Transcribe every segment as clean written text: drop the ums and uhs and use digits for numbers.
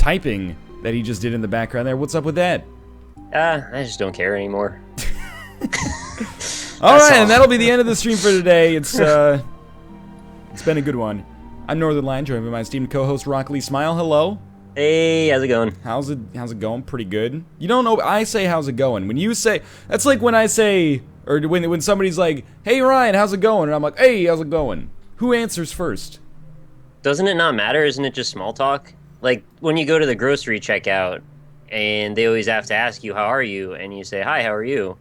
typing that he just did in the background there. What's up with that? I just don't care anymore. All right, and that'll be the end of the stream for today. It's been a good one. I'm Northernlion, joined by my esteemed co-host Rock Lee Smile. Hello. Hey, how's it going? How's it going? Pretty good. You don't know. I say how's it going. When you say, that's like when I say, or when somebody's like, hey Ryan, how's it going? And I'm like, hey, how's it going? Who answers first? Doesn't it not matter? Isn't it just small talk? Like when you go to the grocery checkout, and they always have to ask you, how are you? And you say, hi, how are you?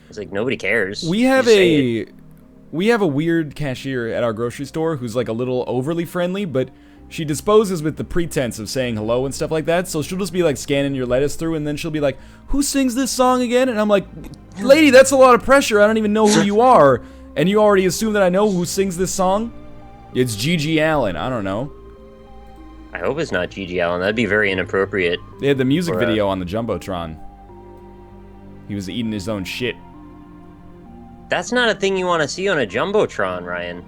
It's like, nobody cares. We have a weird cashier at our grocery store who's like a little overly friendly, but she disposes with the pretense of saying hello and stuff like that. So she'll just be like scanning your lettuce through, and then she'll be like, who sings this song again? And I'm like, lady, that's a lot of pressure. I don't even know who you are. And you already assume that I know who sings this song? It's Gigi Allen. I don't know. I hope it's not Gigi Allen. That'd be very inappropriate. They had the music video on the Jumbotron. He was eating his own shit. That's not a thing you want to see on a Jumbotron, Ryan.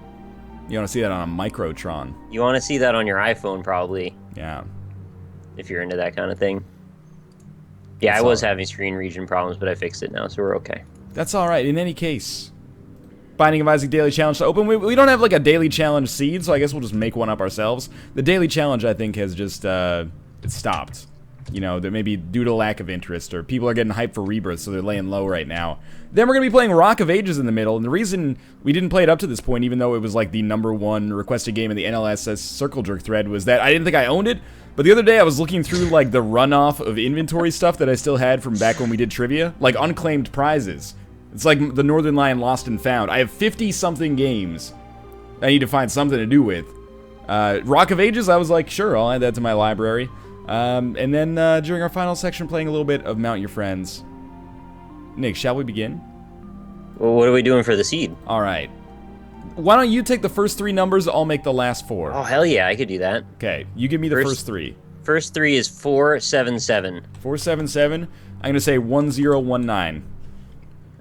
You want to see that on a Microtron. You want to see that on your iPhone, probably. Yeah. If you're into that kind of thing. Yeah, I was having screen region problems, but I fixed it now, so we're okay. That's alright. In any case, Binding of Isaac Daily Challenge to open. We don't have like a Daily Challenge seed, so I guess we'll just make one up ourselves. The Daily Challenge, I think, has just, it stopped. You know, that maybe due to lack of interest, or people are getting hyped for Rebirth, so they're laying low right now. Then we're going to be playing Rock of Ages in the middle, and the reason we didn't play it up to this point, even though it was like the #1 requested game in the NLSS Circle Jerk thread, was that I didn't think I owned it, but the other day I was looking through like the runoff of inventory stuff that I still had from back when we did trivia, like unclaimed prizes. It's like the Northernlion Lost and Found. I have 50-something games I need to find something to do with. Rock of Ages, I was like, sure, I'll add that to my library. And then during our final section, playing a little bit of Mount Your Friends. Nick, shall we begin? Well, what are we doing for the seed? All right. Why don't you take the first 3 numbers, I'll make the last 4. Oh, hell yeah, I could do that. Okay, you give me the first 3. First 3 is 477. 477, I'm going to say 1019.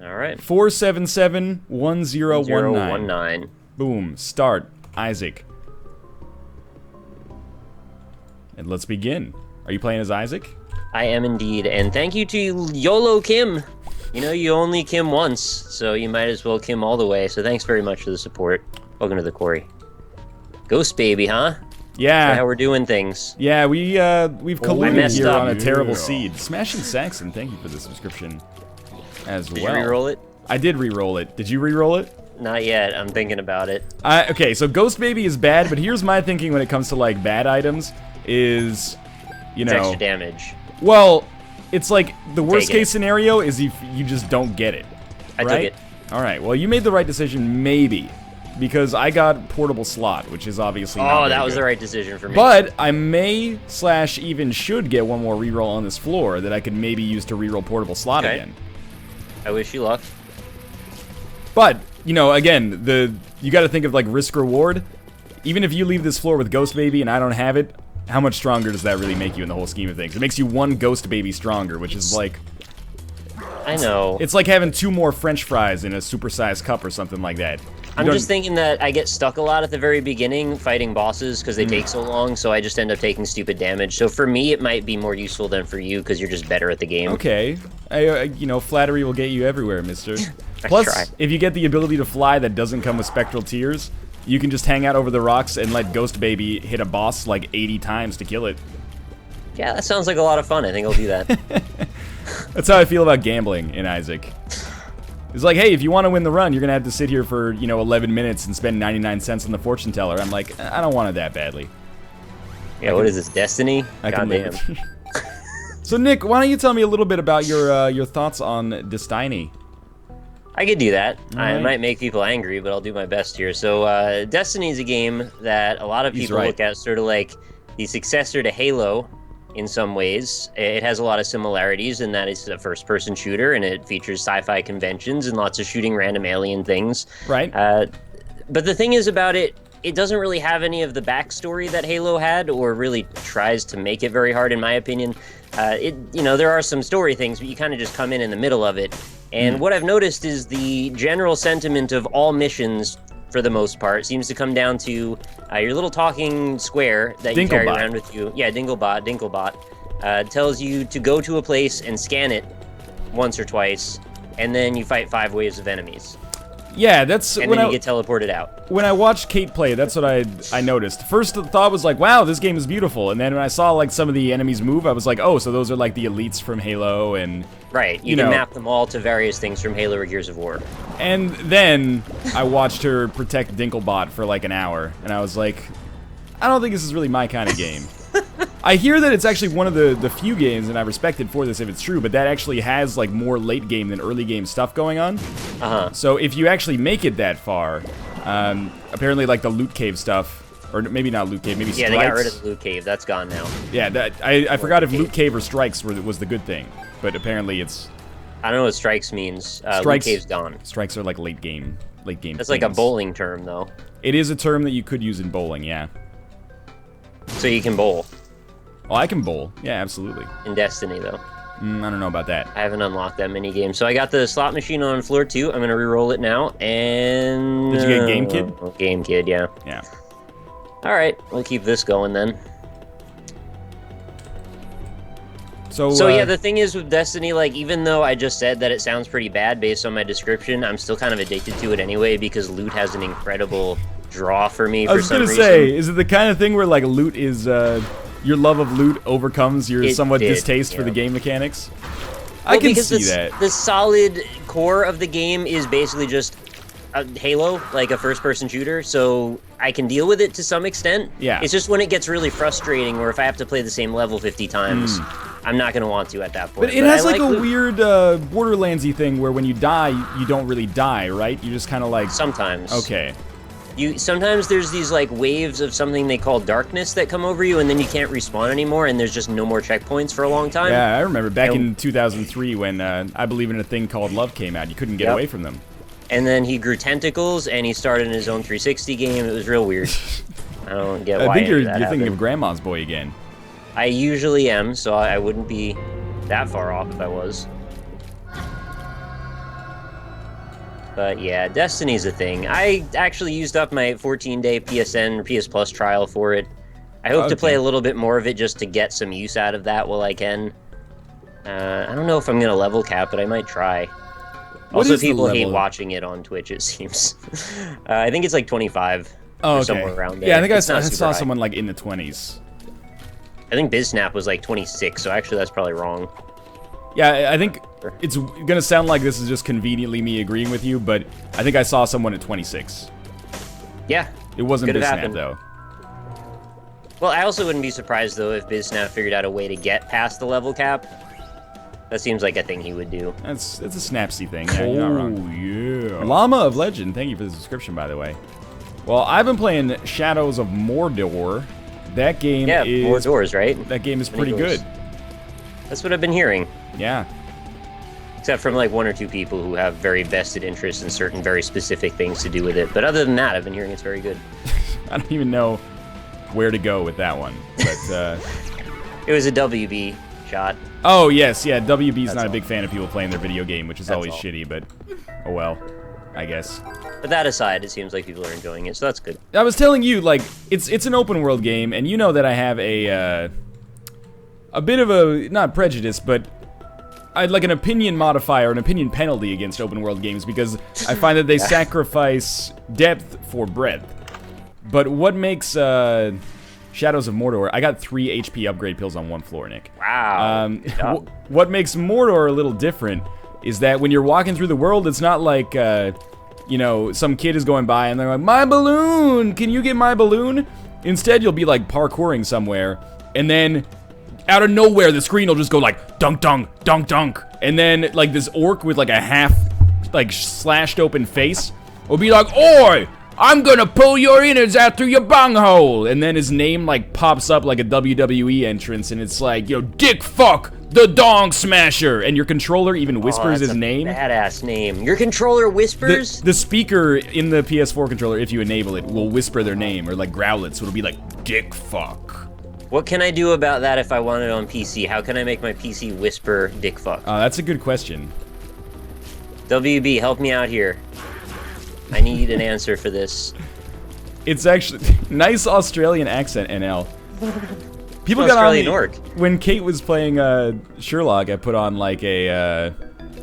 All right. 477 1019. 1019. Boom, start, Isaac. And let's begin. Are you playing as Isaac? I am indeed, and thank you to YOLO Kim. You know, you only Kim once, so you might as well Kim all the way, so thanks very much for the support. Welcome to the quarry. Ghost baby, huh? Yeah. That's how we're doing things. Yeah, we've colluded here up. on a terrible seed. Smashing Saxon, thank you for the subscription as well. Did you re-roll it? I did re-roll it. Did you re-roll it? Not yet, I'm thinking about it. Okay, so Ghost Baby is bad, but here's my thinking when it comes to, like, bad items is, you know... It's extra damage. Well, it's like, the worst case scenario is if you just don't get it. I took it. Alright, well, you made the right decision, maybe. Because I got Portable Slot, which is obviously not very that was good. the right decision for me. But I may / even should get one more reroll on this floor that I could maybe use to reroll Portable Slot again. I wish you luck. But, you know, again, you gotta think of, like, risk-reward. Even if you leave this floor with Ghost Baby and I don't have it, how much stronger does that really make you in the whole scheme of things? It makes you 1 Ghost Baby stronger, which is like... I know. It's like having 2 more French fries in a supersized cup or something like that. I'm just thinking that I get stuck a lot at the very beginning fighting bosses because they take so long, so I just end up taking stupid damage. So for me, it might be more useful than for you because you're just better at the game. Okay. You know, flattery will get you everywhere, mister. Plus, if you get the ability to fly that doesn't come with Spectral Tears, you can just hang out over the rocks and let Ghost Baby hit a boss like 80 times to kill it. Yeah, that sounds like a lot of fun. I think I'll do that. That's how I feel about gambling in Isaac. It's like, hey, if you want to win the run, you're going to have to sit here for, you know, 11 minutes and spend 99 cents on the fortune teller. I'm like, I don't want it that badly. Yeah, what is this, Destiny? Goddamn. So, Nick, why don't you tell me a little bit about your thoughts on Destiny? I could do that. Right. I might make people angry, but I'll do my best here. So, Destiny is a game that a lot of people look at sort of like the successor to Halo in some ways. It has a lot of similarities in that it's a first-person shooter, and it features sci-fi conventions and lots of shooting random alien things. Right. But the thing is about it, it doesn't really have any of the backstory that Halo had, or really tries to make it very hard, in my opinion. You know, there are some story things, but you kind of just come in the middle of it. And what I've noticed is the general sentiment of all missions for the most part. It seems to come down to your little talking square that you carry around with you. Yeah, Dinklebot. Tells you to go to a place and scan it once or twice, and then you fight 5 waves of enemies. Yeah, that's and then you get teleported out. When I watched Kate play, that's what I noticed. First thought was like, wow, this game is beautiful. And then when I saw like some of the enemies move, I was like, oh, so those are like the elites from Halo and right. You can map them all to various things from Halo or Gears of War. And then I watched her protect Dinklebot for like an hour, and I was like, I don't think this is really my kind of game. I hear that it's actually one of the few games, and I respect it for this if it's true, but that actually has like more late game than early game stuff going on. So if you actually make it that far, apparently like the loot cave stuff, or maybe not loot cave, maybe strikes. Yeah, they got rid of the loot cave. That's gone now. Yeah, I forgot if loot cave or strikes was the good thing, but apparently it's. I don't know what strikes means. Loot cave's gone. Strikes are like late game. That's things. Like a bowling term, though. It is a term that you could use in bowling, yeah. So you can bowl. Oh, I can bowl. Yeah, absolutely. In Destiny, though. I don't know about that. I haven't unlocked that many games. So I got the slot machine on floor 2. I'm going to re-roll it now, and... Did you get Game Kid? Game Kid, yeah. Yeah. All right, we'll keep this going then. So yeah, the thing is with Destiny, like, even though I just said that it sounds pretty bad based on my description, I'm still kind of addicted to it anyway because loot has an incredible draw for me for some reason. I was gonna say, is it the kind of thing where, like, loot is, your love of loot overcomes your somewhat distaste for the game mechanics? I can see that. The solid core of the game is basically just Halo, like a first-person shooter, so I can deal with it to some extent. Yeah. It's just when it gets really frustrating, or if I have to play the same level 50 times, I'm not going to want to at that point. But it has like a weird Borderlands-y thing where when you die, you don't really die, right? You just kind of like... Sometimes. Okay. Sometimes there's these like waves of something they call darkness that come over you, and then you can't respawn anymore, and there's just no more checkpoints for a long time. Yeah, I remember back in 2003 when I Believe in a Thing Called Love came out. You couldn't get away from them. And then he grew tentacles, and he started in his own 360 game. It was real weird. I don't get why. I think you're thinking of Grandma's Boy again. I usually am, so I wouldn't be that far off if I was. But yeah, Destiny's a thing. I actually used up my 14-day PSN or PS Plus trial for it. I hope to play a little bit more of it just to get some use out of that while I can. I don't know if I'm going to level cap, but I might try. Also, people hate watching it on Twitch, it seems. I think it's like 25 or somewhere around there. Yeah, I think I saw someone like in the 20s. I think BizSnap was like 26, so actually that's probably wrong. Yeah, I think it's gonna sound like this is just conveniently me agreeing with you, but I think I saw someone at 26. Yeah. It wasn't BizSnap, though. Well, I also wouldn't be surprised, though, if BizSnap figured out a way to get past the level cap. That seems like a thing he would do. It's a Snapsy thing. Yeah, you're not wrong. Oh, yeah. Llama of Legend, thank you for the subscription, by the way. Well, I've been playing Shadows of Mordor. That game is... Mordor's, right? That game is pretty good. That's what I've been hearing. Yeah. Except from like 1 or 2 people who have very vested interest in certain very specific things to do with it. But other than that, I've been hearing it's very good. I don't even know where to go with that one. But it was a WB shot. Oh, yes, yeah. WB's not a big fan of people playing their video game, which is always shitty, but oh well, I guess. But that aside, it seems like people are enjoying it, so that's good. I was telling you, like, it's an open world game, and you know that I have a bit of a, not prejudice, but I'd like an opinion modifier, an opinion penalty against open world games, because I find that they sacrifice depth for breadth. But what makes Shadows of Mordor, I got 3 HP upgrade pills on 1 floor, Nick. Wow. What makes Mordor a little different is that when you're walking through the world, it's not like, you know, some kid is going by and they're like, my balloon, can you get my balloon? Instead, you'll be like parkouring somewhere, and then out of nowhere, the screen will just go like, dunk, dunk, dunk, dunk. And then, like, this orc with like a half, like, slashed open face will be like, oi! I'm gonna pull your innards out through your bunghole! And then his name, like, pops up like a WWE entrance, and it's like, yo, Dick Fuck, the Dong Smasher! And your controller even whispers his name. Badass name. Your controller whispers? The speaker in the PS4 controller, if you enable it, will whisper their name, or like growl it, so it'll be like, Dick Fuck. What can I do about that if I want it on PC? How can I make my PC whisper Dick Fuck? That's a good question. WB, help me out here. I need an answer for this. It's actually nice Australian accent, NL. People got Australian on me orc. when Kate was playing Sherlock. I put on like an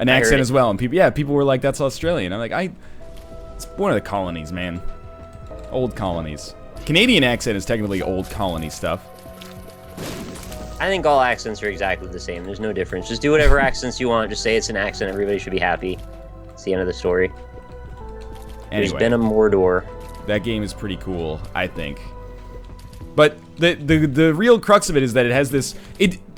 accent as well, and people were like, "That's Australian." I'm like, it's one of the colonies, man. Old colonies. Canadian accent is technically old colony stuff. I think all accents are exactly the same. There's no difference. Just do whatever accents you want. Just say it's an accent. Everybody should be happy. It's the end of the story. Anyway, There's been a Mordor. That game is pretty cool, I think. But the real crux of it is that it has this...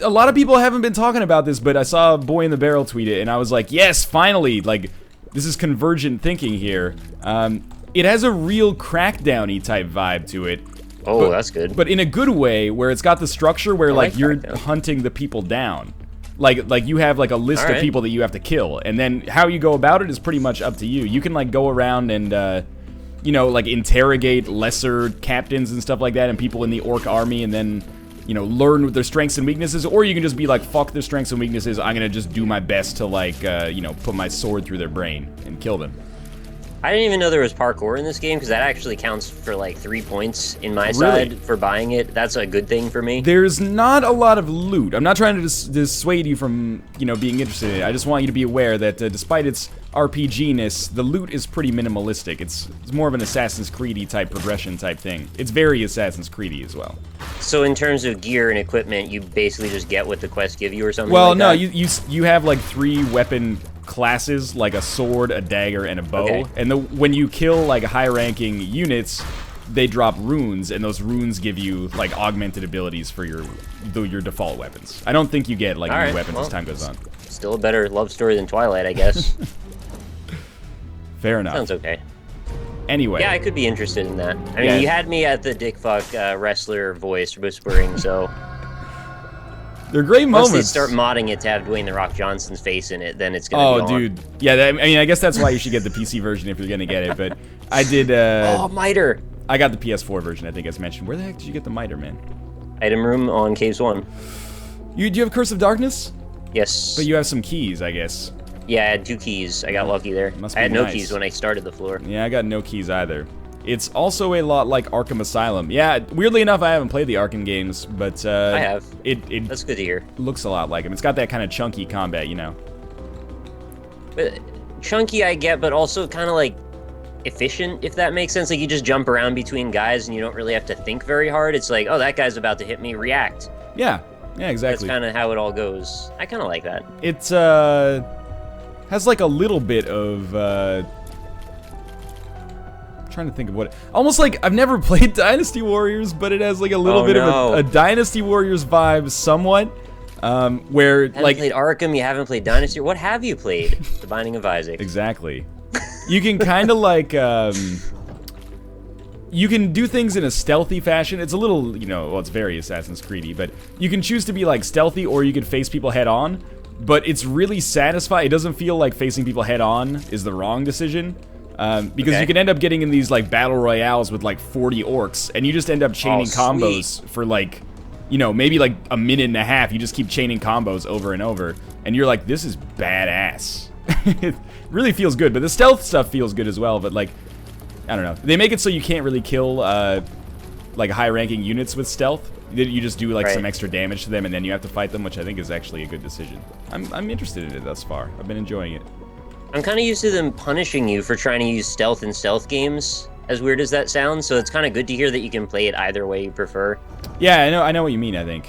A lot of people haven't been talking about this, but I saw a Boy in the Barrel tweet it, and I was like, yes, finally! Like, this is convergent thinking here. It has a real Crackdown-y type vibe to it. Oh, that's good. But in a good way, where it's got the structure where, like, you're Crackdown. hunting the people down. Like you have, like, a list of people that you have to kill. And then how you go about it is pretty much up to you. You can, like, go around and... you know, like, interrogate lesser captains and stuff like that and people in the orc army and then, you know, learn their strengths and weaknesses. Or you can just be like, fuck their strengths and weaknesses, I'm gonna just do my best to, like, you know, put my sword through their brain and kill them. I didn't even know there was parkour in this game, because that actually counts for, like, 3 points in my side for buying it. That's a good thing for me. There's not a lot of loot. I'm not trying to dissuade you from, you know, being interested in it. I just want you to be aware that despite its RPG-ness, the loot is pretty minimalistic. It's more of an Assassin's Creed-y type progression type thing. It's very Assassin's Creed-y as well. So in terms of gear and equipment, you basically just get what the quests give you or something well, like no, that? you have, like, 3 weapon classes, like a sword, a dagger, and a bow. Okay. And when you kill, like, high-ranking units, they drop runes, and those runes give you, like, augmented abilities for your default weapons. I don't think you get, like, new weapons as time goes on. Still a better love story than Twilight, I guess. Fair enough. Sounds okay. Anyway. Yeah, I could be interested in that. I mean, you had me at the dickfuck wrestler voice whispering, so... They're great moments. Once they start modding it to have Dwayne "The Rock" Johnson's face in it, then it's gonna be on. Dude. Yeah, I mean, I guess that's why you should get the PC version if you're gonna get it, but I did, oh, miter! I got the PS4 version, I think, as mentioned. Where the heck did you get the miter, man? Item room on Caves 1. Do you have Curse of Darkness? Yes. But you have some keys, I guess. Yeah, I had 2 keys. I got lucky there. I had no keys when I started the floor. Yeah, I got no keys either. It's also a lot like Arkham Asylum. Yeah, weirdly enough, I haven't played the Arkham games, but I have. That's good to hear. Looks a lot like them. It's got that kind of chunky combat, you know. But chunky, I get, but also kind of like efficient, if that makes sense. Like, you just jump around between guys, and you don't really have to think very hard. It's like, oh, that guy's about to hit me. React. Yeah. Yeah, exactly. That's kind of how it all goes. I kind of like that. It's has like a little bit of trying to think of what almost like I've never played Dynasty Warriors, but it has like a little bit of a Dynasty Warriors vibe somewhat, where you like played Arkham, you haven't played Dynasty. What have you played? The Binding of Isaac. Exactly. You can kind of like you can do things in a stealthy fashion. It's a little, you know, well, it's very Assassin's Creed-y, but you can choose to be like stealthy, or you can face people head on. But it's really satisfying. It doesn't feel like facing people head on is the wrong decision. Because you can end up getting in these like battle royales with like 40 orcs, and you just end up chaining combos for like, you know, maybe like a minute and a half. You just keep chaining combos over and over, and you're like, this is badass. It really feels good, but the stealth stuff feels good as well. But like, I don't know, they make it so you can't really kill like high-ranking units with stealth. You just do like some extra damage to them, and then you have to fight them, which I think is actually a good decision. I'm interested in it thus far. I've been enjoying it. I'm kind of used to them punishing you for trying to use stealth in stealth games, as weird as that sounds, so it's kind of good to hear that you can play it either way you prefer. Yeah, I know what you mean, I think.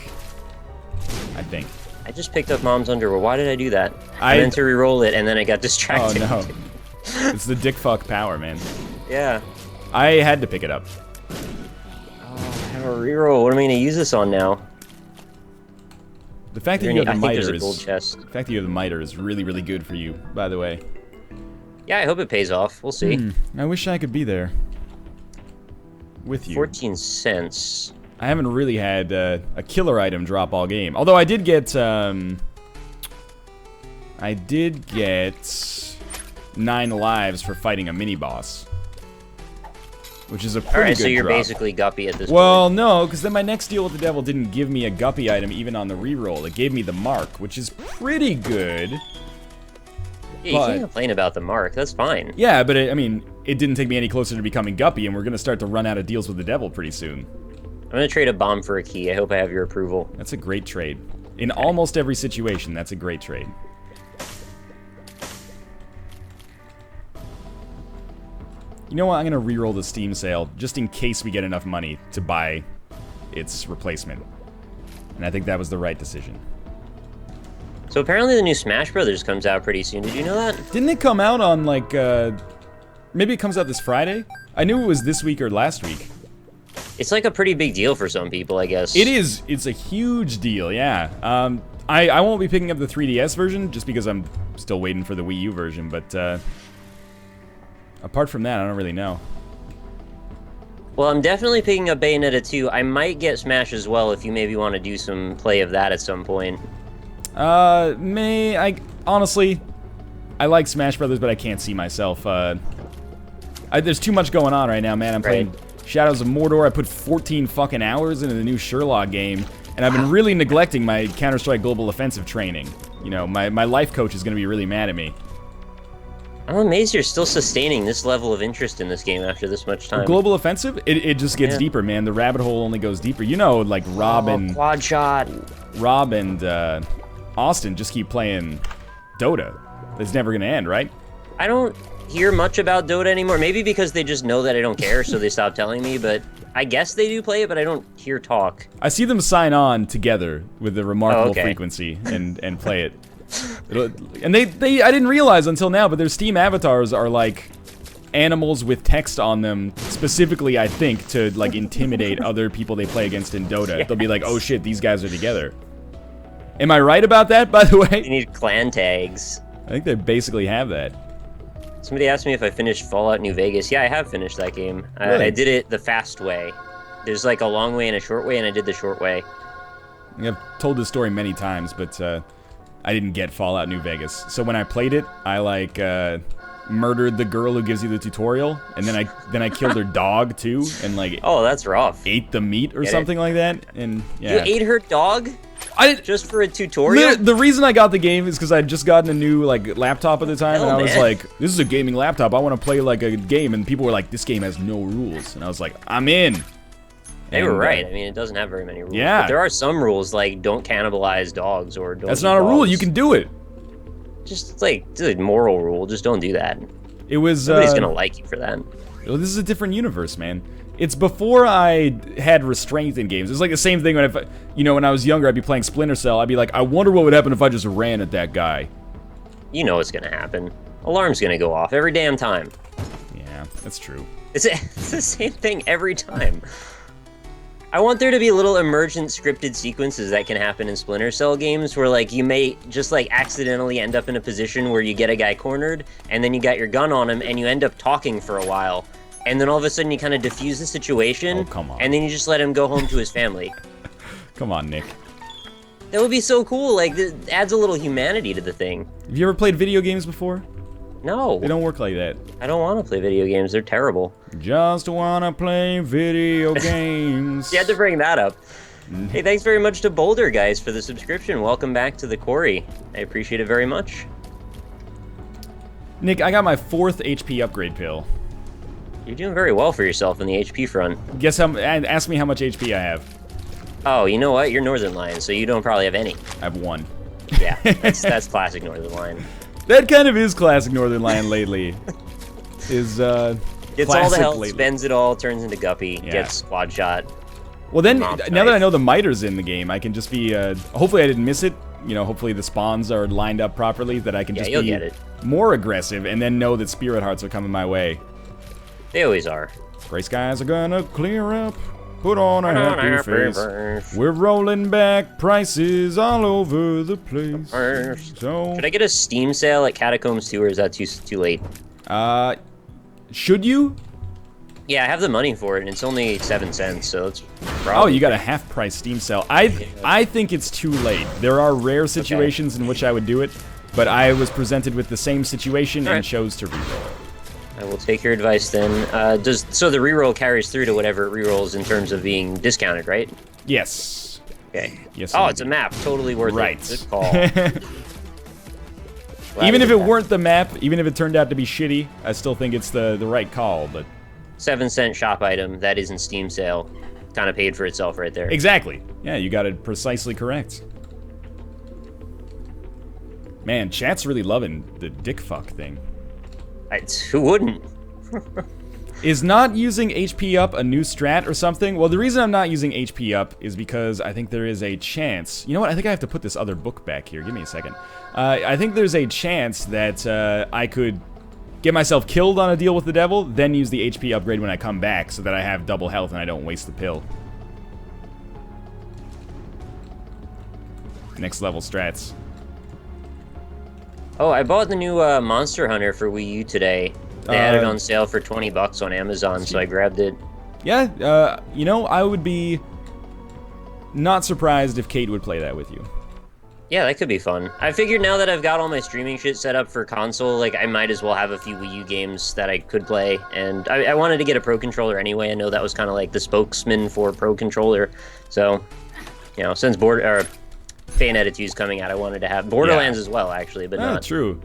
I just picked up Mom's underwear. Why did I do that? I meant to re-roll it, and then I got distracted. Oh, no. It's the dick fuck power, man. Yeah. I had to pick it up. Oh, I have a re-roll. What am I going to use this on now? The fact that you have the miter gold chest. The fact that you have the miter is really, really good for you, by the way. Yeah, I hope it pays off. We'll see. I wish I could be there with you. 14 cents. I haven't really had a killer item drop all game. Although I did get 9 lives for fighting a mini boss, which is a pretty good Alright, so you're drop. basically Guppy at this point. Well, no, because then my next deal with the devil didn't give me a Guppy item even on the reroll. It gave me the mark, which is pretty good. Yeah, you can't complain about the mark. That's fine. Yeah, but I mean, it didn't take me any closer to becoming Guppy, and we're going to start to run out of deals with the devil pretty soon. I'm going to trade a bomb for a key. I hope I have your approval. That's a great trade. In almost every situation, that's a great trade. You know what? I'm going to re-roll the Steam sale, just in case we get enough money to buy its replacement. And I think that was the right decision. So apparently the new Smash Brothers comes out pretty soon. Did you know that? Didn't it come out on, like, maybe it comes out this Friday? I knew it was this week or last week. It's like a pretty big deal for some people, I guess. It is. It's a huge deal, yeah. I won't be picking up the 3DS version, just because I'm still waiting for the Wii U version, but, apart from that, I don't really know. Well, I'm definitely picking up Bayonetta 2. I might get Smash as well if you maybe want to do some play of that at some point. Honestly, I like Smash Brothers, but I can't see myself, there's too much going on right now, man. I'm playing Shadows of Mordor. I put 14 fucking hours into the new Sherlock game, and I've been really neglecting my Counter-Strike Global Offensive training. You know, my life coach is gonna be really mad at me. I'm amazed you're still sustaining this level of interest in this game after this much time. Global Offensive? It just gets deeper, man. The rabbit hole only goes deeper. You know, like Rob and Austin just keep playing Dota. It's never gonna end, right? I don't hear much about Dota anymore. Maybe because they just know that I don't care, so they stop telling me, but I guess they do play it, but I don't hear talk. I see them sign on together with a remarkable frequency and play it. And I didn't realize until now, but their Steam avatars are like animals with text on them, specifically, I think, to like intimidate other people they play against in Dota. Yes. They'll be like, oh shit, these guys are together. Am I right about that, by the way? You need clan tags. I think they basically have that. Somebody asked me if I finished Fallout New Vegas. Yeah, I have finished that game. Really? I did it the fast way. There's like a long way and a short way, and I did the short way. I've told this story many times, but I didn't get Fallout New Vegas. So when I played it, I like murdered the girl who gives you the tutorial, and then I killed her dog too, and like that's rough. Ate the meat or something like that, and yeah. You ate her dog? Just for a tutorial? The reason I got the game is because I'd just gotten a new like laptop at the time, and I was like, this is a gaming laptop. I want to play like a game, and people were like, this game has no rules, and I was like, I'm in. They were right. I mean, it doesn't have very many rules. Yeah. But there are some rules, like don't cannibalize dogs or don't. That's not a rule. You can do it. Just like it's a moral rule. Just don't do that. It was. Nobody's gonna like you for that. Well, this is a different universe, man. It's before I had restraint in games. It's like the same thing when I was younger, I'd be playing Splinter Cell. I'd be like, I wonder what would happen if I just ran at that guy. You know what's gonna happen. Alarm's gonna go off every damn time. Yeah, that's true. It's the same thing every time. I want there to be little emergent scripted sequences that can happen in Splinter Cell games where like you may just like accidentally end up in a position where you get a guy cornered and then you got your gun on him and you end up talking for a while. And then all of a sudden you kind of defuse the situation. Oh, come on. And then you just let him go home to his family. Come on, Nick. That would be so cool. Like, it adds a little humanity to the thing. Have you ever played video games before? No. They don't work like that. I don't want to play video games. They're terrible. Just wanna play video games. You had to bring that up. Hey, thanks very much to Boulder, guys, for the subscription. Welcome back to the Quarry. I appreciate it very much. Nick, I got my 4th HP upgrade pill. You're doing very well for yourself in the HP front. Ask me how much HP I have. Oh, you know what? You're Northernlion, so you don't probably have any. I have 1. Yeah, that's classic Northernlion. That kind of is classic Northernlion lately. Gets all the health, spends it all, turns into Guppy, gets squad shot. Well then, now that I know the miter's in the game, I can just be, hopefully I didn't miss it. You know, hopefully the spawns are lined up properly, that I can just be more aggressive and then know that Spirit Hearts are coming my way. They always are. Gray skies are gonna clear up. Put on a happy face. We're rolling back prices all over the place. So, should I get a Steam sale at Catacombs 2, or is that too late? Should you? Yeah, I have the money for it, and it's only 7 cents, so it's probably... Oh, you got a half-price Steam sale. I think it's too late. There are rare situations in which I would do it, but I was presented with the same situation and chose to reroll. I will take your advice then. So the reroll carries through to whatever it rerolls in terms of being discounted, right? Yes. Okay. Yes. Oh, it's a map. Totally worth it. Right. Good call. Even if it weren't the map, even if it turned out to be shitty, I still think it's the right call. But 7-cent shop item that isn't Steam sale, kind of paid for itself right there. Exactly. Yeah, you got it precisely correct. Man, chat's really loving the dick fuck thing. Who wouldn't? Is not using HP up a new strat or something? Well, the reason I'm not using HP up is because I think there is a chance... You know what? I think I have to put this other book back here. Give me a second. I think there's a chance that I could get myself killed on a deal with the devil, then use the HP upgrade when I come back so that I have double health and I don't waste the pill. Next level strats. Oh, I bought the new Monster Hunter for Wii U today. They had it on sale for $20 on Amazon, so I grabbed it. Yeah, you know, I would be not surprised if Kate would play that with you. Yeah, that could be fun. I figured now that I've got all my streaming shit set up for console, like, I might as well have a few Wii U games that I could play. And I wanted to get a Pro Controller anyway. I know that was kind of like the spokesman for Pro Controller. So, you know, since Fan Attitude's coming out, I wanted to have Borderlands as well, actually, but not... true.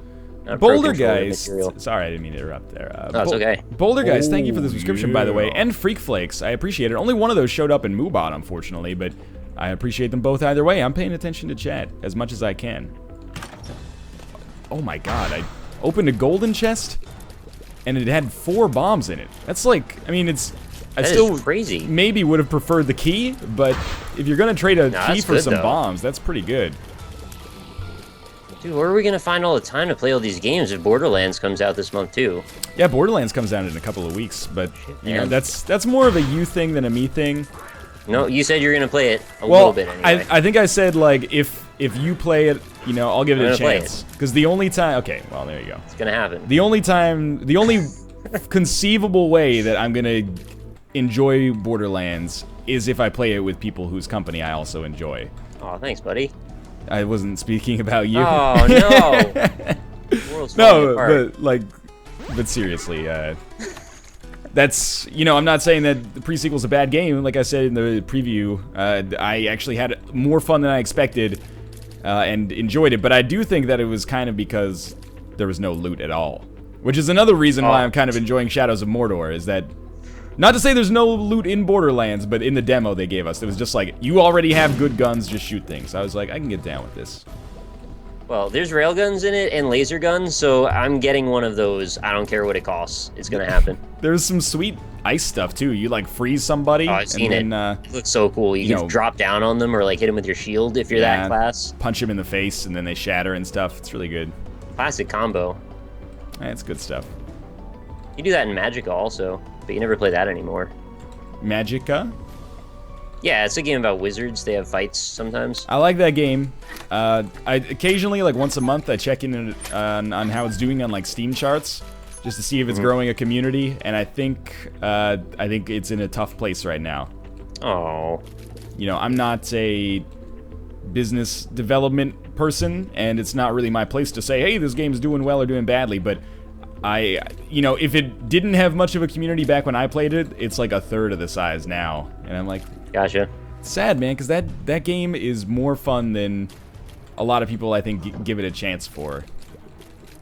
Boulder Guys, sorry I didn't mean to interrupt there. No, it's okay. Boulder Guys, thank you for the subscription, by the way, and Freak Flakes, I appreciate it. Only one of those showed up in Moobot, unfortunately, but I appreciate them both either way. I'm paying attention to chat as much as I can. Oh my god, I opened a golden chest, and it had 4 bombs in it. That's like, I mean, it's... I still crazy. Maybe would have preferred the key, but if you're gonna trade a key for some bombs, that's pretty good. Dude, where are we gonna find all the time to play all these games if Borderlands comes out this month too? Yeah, Borderlands comes out in a couple of weeks, but you know, that's more of a you thing than a me thing. No, you said you're gonna play it a little bit anyway. I think I said like if you play it, you know, I'll give it a chance. Because the only time, okay, well there you go. It's gonna happen. The only conceivable way that I'm gonna enjoy Borderlands is if I play it with people whose company I also enjoy. Oh, thanks, buddy. I wasn't speaking about you. Oh no! World's falling apart. But seriously, that's, you know, I'm not saying that the pre-sequel's a bad game. Like I said in the preview, I actually had more fun than I expected and enjoyed it. But I do think that it was kind of because there was no loot at all, which is another reason why I'm kind of enjoying Shadows of Mordor. Is that not to say there's no loot in Borderlands, but in the demo they gave us, it was just like, you already have good guns, just shoot things. I was like, I can get down with this. Well, there's railguns in it and laser guns, so I'm getting one of those. I don't care what it costs. It's gonna happen. There's some sweet ice stuff, too. You, like, freeze somebody. Oh, I've seen it. It looks so cool. You can drop down on them or, like, hit them with your shield if you're that class. Punch them in the face, and then they shatter and stuff. It's really good. Classic combo. It's good stuff. You do that in Magicka also, but you never play that anymore. Magicka? Yeah, it's a game about wizards. They have fights sometimes. I like that game. I occasionally, like once a month, I check in on how it's doing on like Steam charts, just to see if it's growing a community. And I think it's in a tough place right now. Oh. You know, I'm not a business development person, and it's not really my place to say, hey, this game's doing well or doing badly. But you know, if it didn't have much of a community back when I played it, it's like a third of the size now. And I'm like, gotcha. Sad, man, because that game is more fun than a lot of people, I think, give it a chance for.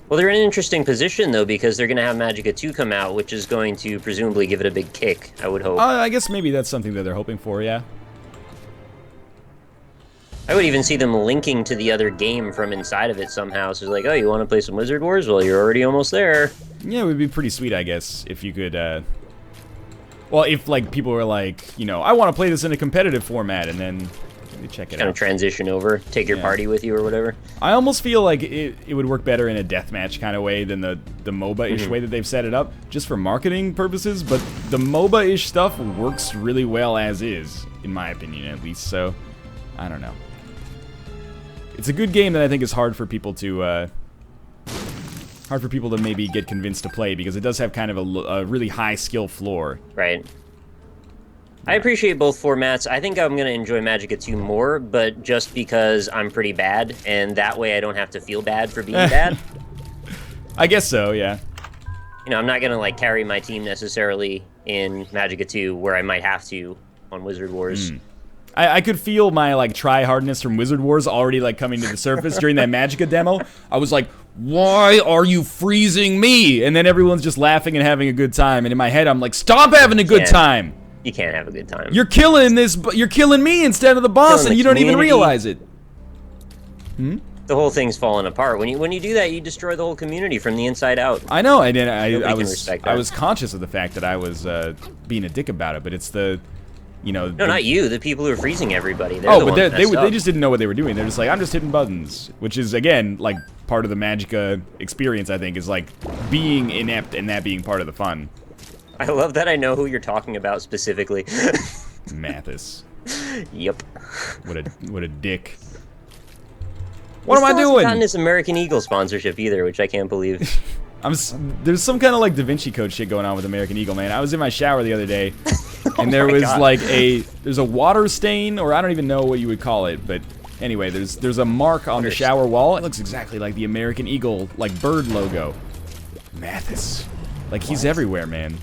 Well, they're in an interesting position, though, because they're going to have Magicka 2 come out, which is going to presumably give it a big kick, I would hope. I guess maybe that's something that they're hoping for, yeah. I would even see them linking to the other game from inside of it somehow. So it's like, oh, you want to play some Wizard Wars? Well, you're already almost there. Yeah, it would be pretty sweet, I guess, if you could, well, if, like, people were like, you know, I want to play this in a competitive format, and then they check it out. Kind of transition over, take your party with you or whatever. I almost feel like it would work better in a deathmatch kind of way than the MOBA-ish way that they've set it up, just for marketing purposes, but the MOBA-ish stuff works really well as is, in my opinion, at least, so I don't know. It's a good game that I think is hard for people to maybe get convinced to play, because it does have kind of a really high skill floor. Right. I appreciate both formats. I think I'm going to enjoy Magicka 2 more, but just because I'm pretty bad, and that way I don't have to feel bad for being bad. I guess so, yeah. You know, I'm not going to, like, carry my team necessarily in Magicka 2, where I might have to on Wizard Wars. I could feel my, like, try-hardness from Wizard Wars already, like, coming to the surface during that Magicka demo. I was like, why are you freezing me? And then everyone's just laughing and having a good time. And in my head, I'm like, stop having a good time. You can't have a good time. You're killing this, you're killing me instead of the boss, and you don't even realize it. The whole thing's falling apart. When you do that, you destroy the whole community from the inside out. I know, I was conscious of the fact that I was being a dick about it, but it's the... You know, no, not you. The people who are freezing everybody. They just didn't know what they were doing. They're just like, I'm just hitting buttons, which is again like part of the Magicka experience. I think is like being inept and that being part of the fun. I love that I know who you're talking about specifically. Mathis. Yep. What a dick. What am I doing? Hasn't gotten this American Eagle sponsorship either, which I can't believe. There's some kind of like Da Vinci Code shit going on with American Eagle, man. I was in my shower the other day, and there was like there's a water stain, or I don't even know what you would call it, but anyway, there's a mark on the shower wall. It looks exactly like the American Eagle, like bird logo. Mathis, like he's everywhere, man.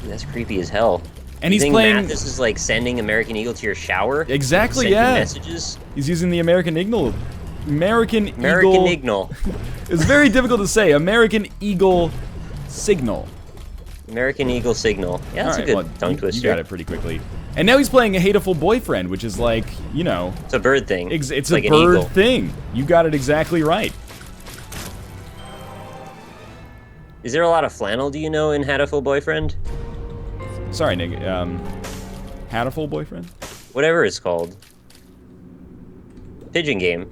That's creepy as hell. And he's playing. Mathis is like sending American Eagle to your shower. Exactly, yeah. Messages. He's using the American Eagle. American Eagle. It's very difficult to say. American Eagle signal. American Eagle signal. Yeah, that's a good tongue twister. You got it pretty quickly. And now he's playing a hateful boyfriend, which is like, you know... It's a bird thing. It's like a bird thing. You got it exactly right. Is there a lot of flannel, do you know, in Hatoful Boyfriend? Sorry, Nick. Hatoful Boyfriend? Whatever it's called. Pigeon game.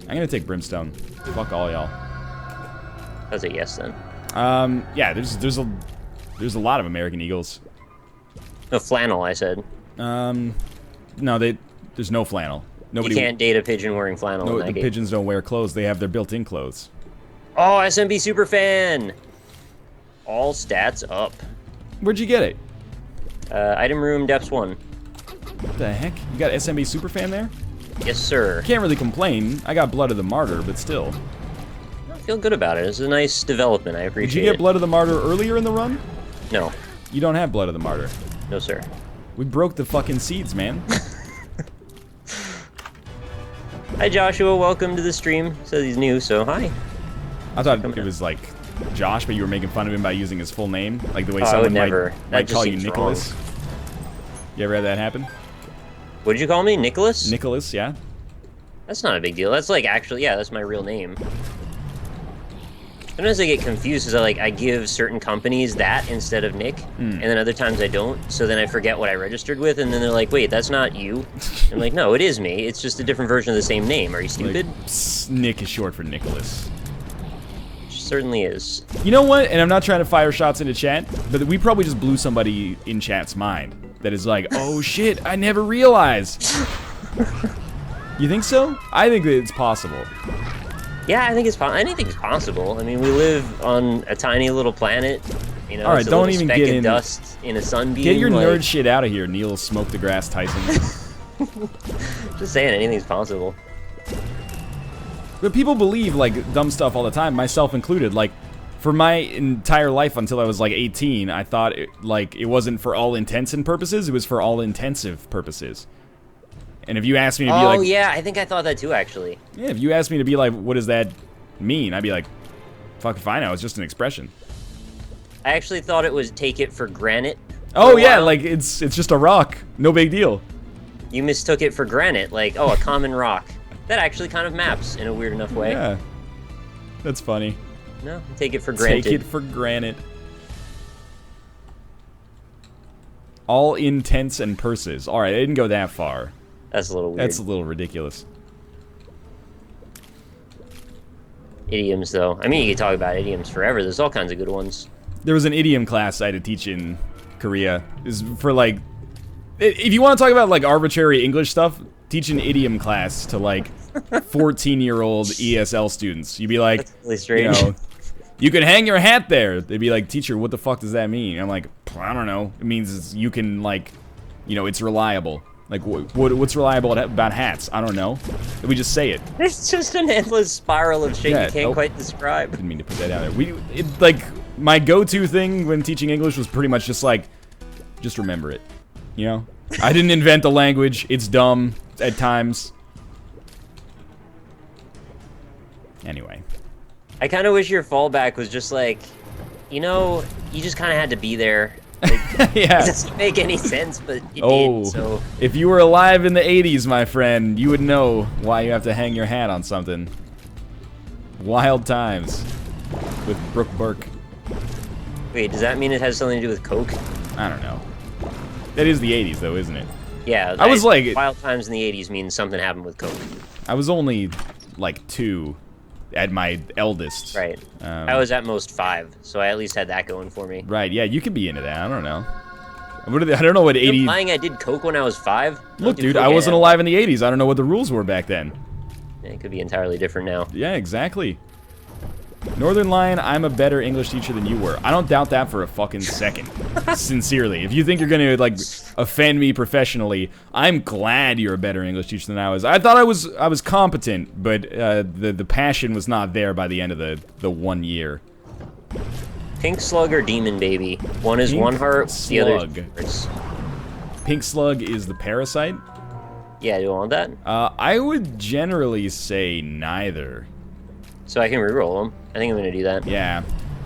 I'm gonna take Brimstone. Fuck all y'all. That's a yes then. Yeah, there's a lot of American Eagles. No flannel, I said. No, there's no flannel. Nobody. You can't date a pigeon wearing flannel. No, in that the game. pigeons don't wear clothes. They have their built-in clothes. Oh, SMB Superfan! All stats up. Where'd you get it? Item room, depths 1. What the heck? You got SMB Superfan there? Yes, sir. Can't really complain. I got Blood of the Martyr, but still. I feel good about it. It's a nice development. I appreciate it. Did you get Blood of the Martyr earlier in the run? No. You don't have Blood of the Martyr. No, sir. We broke the fucking seeds, man. Hi, Joshua. Welcome to the stream. Says he's new, so hi. I thought it was like Josh, but you were making fun of him by using his full name, like the way someone might call you Nicholas. You ever had that happen? What did you call me? Nicholas? Nicholas, yeah. That's not a big deal. That's like actually, yeah, that's my real name. Sometimes I get confused because I give certain companies that instead of Nick, and then other times I don't. So then I forget what I registered with, and then they're like, "Wait, that's not you." I'm like, "No, it is me. It's just a different version of the same name. Are you stupid?" Like, Nick is short for Nicholas. Certainly is. You know what? And I'm not trying to fire shots into chat, but we probably just blew somebody in chat's mind that is like, oh shit, I never realized. You think so? I think that it's possible. Yeah, I think it's anything's possible. I mean, we live on a tiny little planet. You know, all right, it's a don't little even speck get of in. Dust in a sunbeam. Get your nerd shit out of here, Neil. Smoke the grass, Tyson. Just saying, anything's possible. But people believe like dumb stuff all the time, myself included. Like, for my entire life until I was like 18, I thought it wasn't for all intents and purposes. It was for all intensive purposes. And if you asked me to be like, oh yeah, I think I thought that too, actually. Yeah, if you asked me to be like, what does that mean? I'd be like, fuck if I know. It's just an expression. I actually thought it was take it for granted. Oh yeah, like it's just a rock. No big deal. You mistook it for granite, like, oh, a common rock. That actually kind of maps in a weird enough way. Yeah. That's funny. No, take it for granted. Take it for granted. All intents and purses. Alright, I didn't go that far. That's a little weird. That's a little ridiculous. Idioms, though. I mean, you could talk about idioms forever. There's all kinds of good ones. There was an idiom class I had to teach in Korea. Is for like, if you want to talk about like arbitrary English stuff, teach an idiom class to like 14-year-old ESL students. You'd be like, that's really strange. You know, you can hang your hat there. They'd be like, teacher, what the fuck does that mean? I'm like, I don't know. It means you can like, you know, it's reliable. Like, what's reliable about hats? I don't know. We just say it. It's just an endless spiral of shit you can't quite describe. Didn't mean to put that out there. Like, my go-to thing when teaching English was pretty much just like, just remember it. You know? I didn't invent the language. It's dumb at times. Anyway. I kind of wish your fallback was just like, you know, you just kind of had to be there. Like, yeah. It doesn't make any sense, but you did, so... If you were alive in the 80s, my friend, you would know why you have to hang your hat on something. Wild times. With Brooke Burke. Wait, does that mean it has something to do with Coke? I don't know. That is the 80s, though, isn't it? Yeah. I was like... Wild times in the 80s means something happened with Coke. I was only, like, 2 at my eldest. Right. I was at most 5, so I at least had that going for me. Right, yeah, you could be into that. I don't know. What are I don't know what 80... Implying I did Coke when I was 5? Look, dude, I wasn't alive in the 80s. I don't know what the rules were back then. Yeah, it could be entirely different now. Yeah, exactly. Northernlion, I'm a better English teacher than you were. I don't doubt that for a fucking second. Sincerely. If you think you're gonna, like, offend me professionally, I'm glad you're a better English teacher than I was. I thought I was competent, but the passion was not there by the end of the 1 year. Pink Slug or Demon Baby? One is Pink 1 heart, the other is... Pink Slug is the parasite? Yeah, do you want that? I would generally say neither. So I can reroll them. I think I'm gonna do that. Yeah.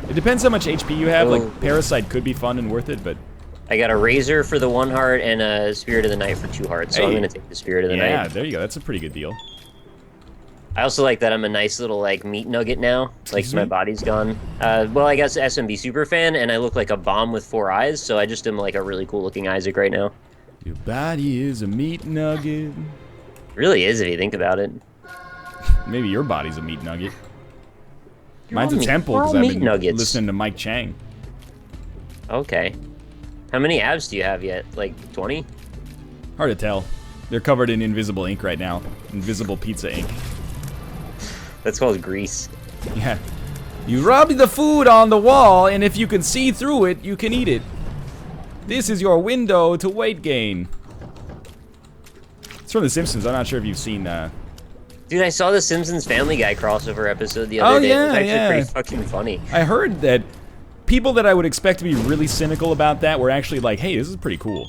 It depends how much HP you have. Like, Parasite could be fun and worth it, but... I got a Razor for the 1 heart and a Spirit of the Night for 2 hearts, so I'm gonna take the Spirit of the Night. Yeah, there you go. That's a pretty good deal. I also like that I'm a nice little, like, meat nugget now. Like, my body's gone. Well, I guess SMB Superfan, and I look like a bomb with 4 eyes, so I just am, like, a really cool-looking Isaac right now. Your body is a meat nugget. It really is, if you think about it. Maybe your body's a meat nugget. Mine's a temple, because I've been listening to Mike Chang. Okay. How many abs do you have yet? Like, 20? Hard to tell. They're covered in invisible ink right now. Invisible pizza ink. That's called grease. Yeah. You rub the food on the wall, and if you can see through it, you can eat it. This is your window to weight gain. It's from The Simpsons. I'm not sure if you've seen... Dude, I saw the Simpsons Family Guy crossover episode the other day. Yeah, it was actually pretty fucking funny. I heard that people that I would expect to be really cynical about that were actually like, hey, this is pretty cool.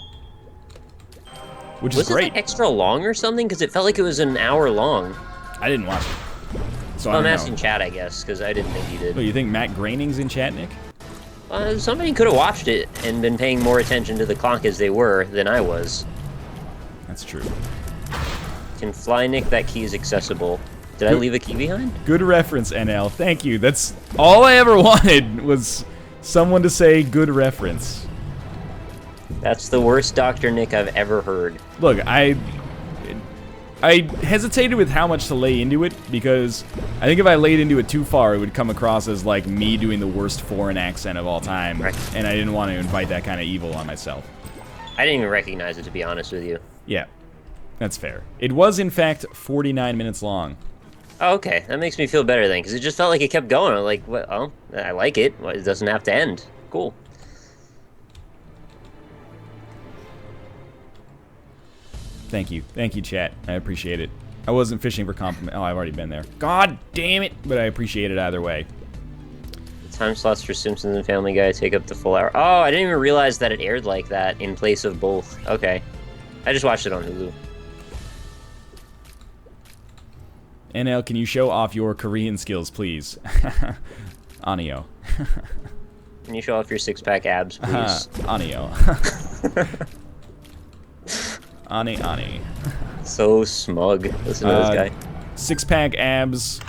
Which is great. Was it like extra long or something? Because it felt like it was an hour long. I didn't watch it. So I'm asking chat, I guess, because I didn't think you did. Oh, you think Matt Groening's in chat, Nick? Somebody could have watched it and been paying more attention to the clock as they were than I was. That's true. Can fly, Nick. That key is accessible. Did I leave a key behind? Good reference, NL. Thank you. That's all I ever wanted was someone to say good reference. That's the worst Dr. Nick I've ever heard. Look, I hesitated with how much to lay into it because I think if I laid into it too far, it would come across as like me doing the worst foreign accent of all time, and I didn't want to invite that kind of evil on myself. I didn't even recognize it, to be honest with you. Yeah. That's fair. It was, in fact, 49 minutes long. Oh, okay. That makes me feel better then, because it just felt like it kept going. I'm like, well, oh, I like it. Well, it doesn't have to end. Cool. Thank you. Thank you, chat. I appreciate it. I wasn't fishing for compliment. Oh, I've already been there. God damn it! But I appreciate it either way. The time slots for Simpsons and Family Guy take up the full hour. Oh, I didn't even realize that it aired like that in place of both. Okay. I just watched it on Hulu. NL, can you show off your Korean skills, please? Anio. Can you show off your six-pack abs, please? Anio. Ani. So smug. Listen to this guy. Six-pack abs.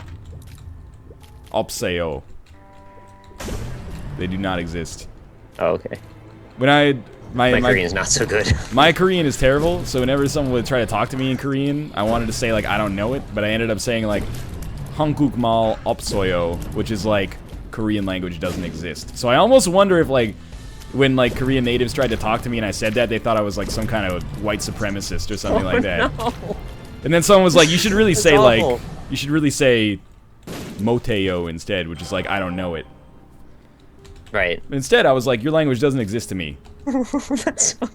Opseo. They do not exist. Oh, okay. When my Korean's not so good. My Korean is terrible, so whenever someone would try to talk to me in Korean, I wanted to say, like, I don't know it, but I ended up saying, like, Hangukmal Opsoyo, which is, like, Korean language doesn't exist. So I almost wonder if, like, when, like, Korean natives tried to talk to me and I said that, they thought I was, like, some kind of white supremacist or something like that. No. And then someone was like, you should really say, awful. Like, you should really say Moteo instead, which is, like, I don't know it. Right. But instead, I was like, your language doesn't exist to me. That's so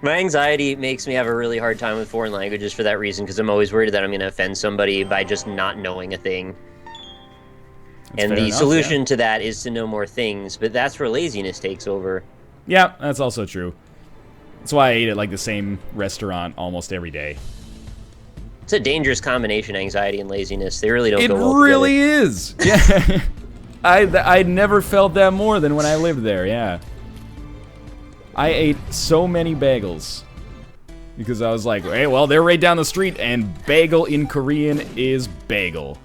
My anxiety makes me have a really hard time with foreign languages for that reason, because I'm always worried that I'm going to offend somebody by just not knowing a thing. That's and the solution to that is to know more things, but that's where laziness takes over. Yeah, that's also true. That's why I ate at like the same restaurant almost every day. It's a dangerous combination, anxiety and laziness. They really don't go well together. It really is. Yeah. I never felt that more than when I lived there, yeah. I ate so many bagels. Because I was like, hey, well, they're right down the street, and bagel in Korean is bagel.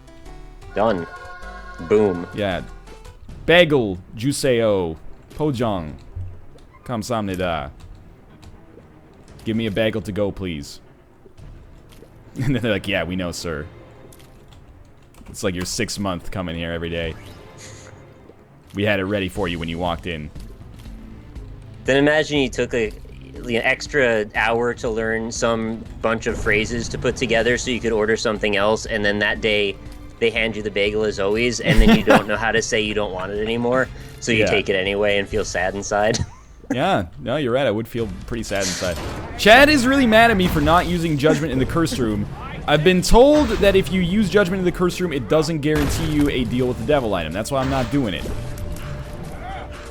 Done. Boom. Yeah. Bagel, juseyo, pojong, kamsamnida. Give me a bagel to go, please. And then they're like, yeah, we know, sir. It's like your 6th month coming here every day. We had it ready for you when you walked in. Then imagine you took an extra hour to learn some bunch of phrases to put together so you could order something else, and then that day they hand you the bagel as always, and then you don't know how to say you don't want it anymore, so you take it anyway and feel sad inside. Yeah, no, you're right. I would feel pretty sad inside. Chad is really mad at me for not using Judgment in the Cursed Room. I've been told that if you use Judgment in the Cursed Room, it doesn't guarantee you a deal with the devil item. That's why I'm not doing it.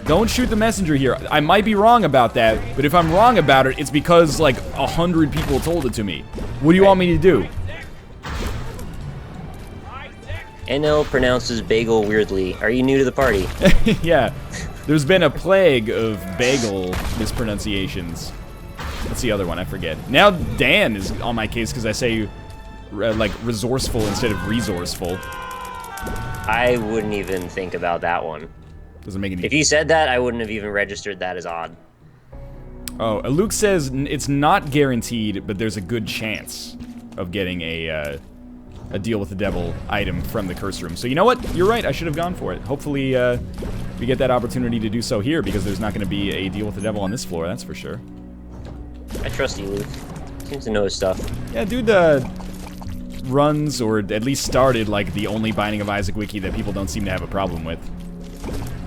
Don't shoot the messenger here. I might be wrong about that, but if I'm wrong about it, it's because, like, 100 people told it to me. What do you want me to do? NL pronounces bagel weirdly. Are you new to the party? Yeah. There's been a plague of bagel mispronunciations. What's the other one? I forget. Now Dan is on my case because I say, like, resourceful instead of resourceful. I wouldn't even think about that one. Doesn't make any... If you said that, I wouldn't have even registered that as odd. Oh, Luke says it's not guaranteed, but there's a good chance of getting a deal with the devil item from the curse room. So you know what? You're right. I should have gone for it. Hopefully, we get that opportunity to do so here, because there's not going to be a deal with the devil on this floor, that's for sure. I trust you, Luke. Seems to know his stuff. Yeah, dude, runs, or at least started, like, the only Binding of Isaac wiki that people don't seem to have a problem with.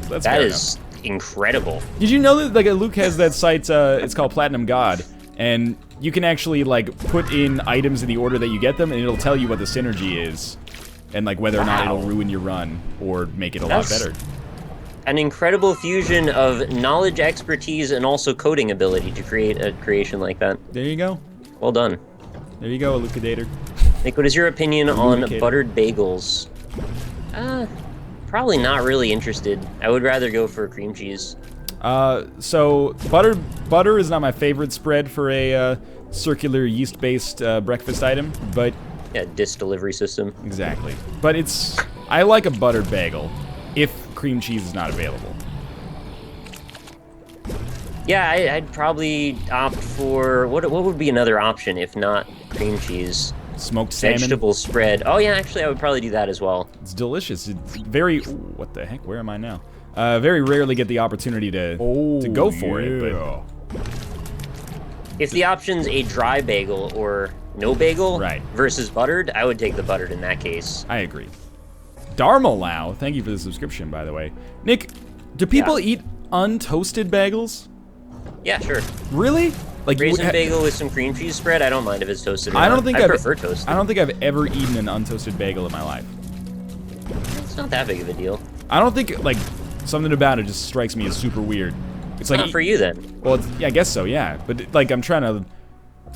So that's that is incredible. Did you know that, like, Luke has that site, it's called Platinum God, and you can actually, like, put in items in the order that you get them, and it'll tell you what the synergy is, and, like, whether or not it'll ruin your run, or make it a lot better. An incredible fusion of knowledge, expertise, and also coding ability to create a creation like that. There you go. Well done. There you go, Elucidator. Nick, what is your opinion on buttered bagels? Probably not really interested. I would rather go for cream cheese. So butter is not my favorite spread for a circular yeast-based breakfast item, but... Yeah, disk delivery system. Exactly. But I like a buttered bagel, if cream cheese is not available. Yeah, I'd probably opt for... What would be another option if not cream cheese? Smoked salmon. Vegetable spread. Oh yeah, actually I would probably do that as well. It's delicious. It's very... Ooh, what the heck? Where am I now? Very rarely get the opportunity to go for it, but... If the option's a dry bagel or no bagel versus buttered, I would take the buttered in that case. I agree. Dharma Lau, thank you for the subscription, by the way. Nick, do people eat untoasted bagels? Yeah, sure. Really? Like raisin bagel with some cream cheese spread? I don't mind if it's toasted or I prefer toasted. I don't think I've ever eaten an untoasted bagel in my life. It's not that big of a deal. I don't think, like, something about it just strikes me as super weird. It's like... Not for you, then. Well, yeah, I guess so, yeah. But, like, I'm trying to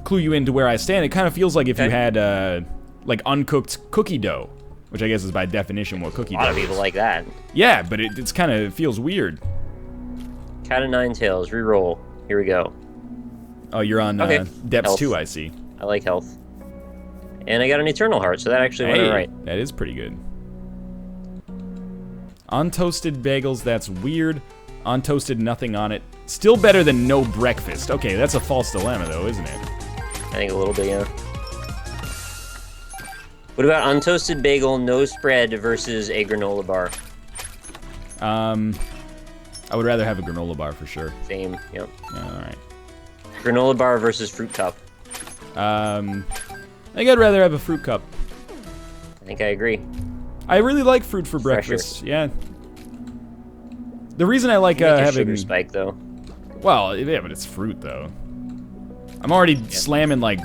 clue you into where I stand. It kind of feels like if you had, like, uncooked cookie dough. Which I guess is by definition what cookie dough is. A lot of people like that. Yeah, but it's kind of feels weird. Cat of Nine Tails, reroll. Here we go. Oh, you're on Depths 2, I see. I like health. And I got an Eternal Heart, so that actually went alright. That is pretty good. Untoasted bagels, that's weird. Untoasted, nothing on it. Still better than no breakfast. Okay, that's a false dilemma, though, isn't it? I think a little bit, yeah. What about untoasted bagel, no spread versus a granola bar? I would rather have a granola bar for sure. Same, yep. Yeah, alright. Granola bar versus fruit cup. I think I'd rather have a fruit cup. I think I agree. I really like fruit for breakfast. Yeah. The reason I like having sugar spike though. Well, yeah, but it's fruit though. I'm already slamming like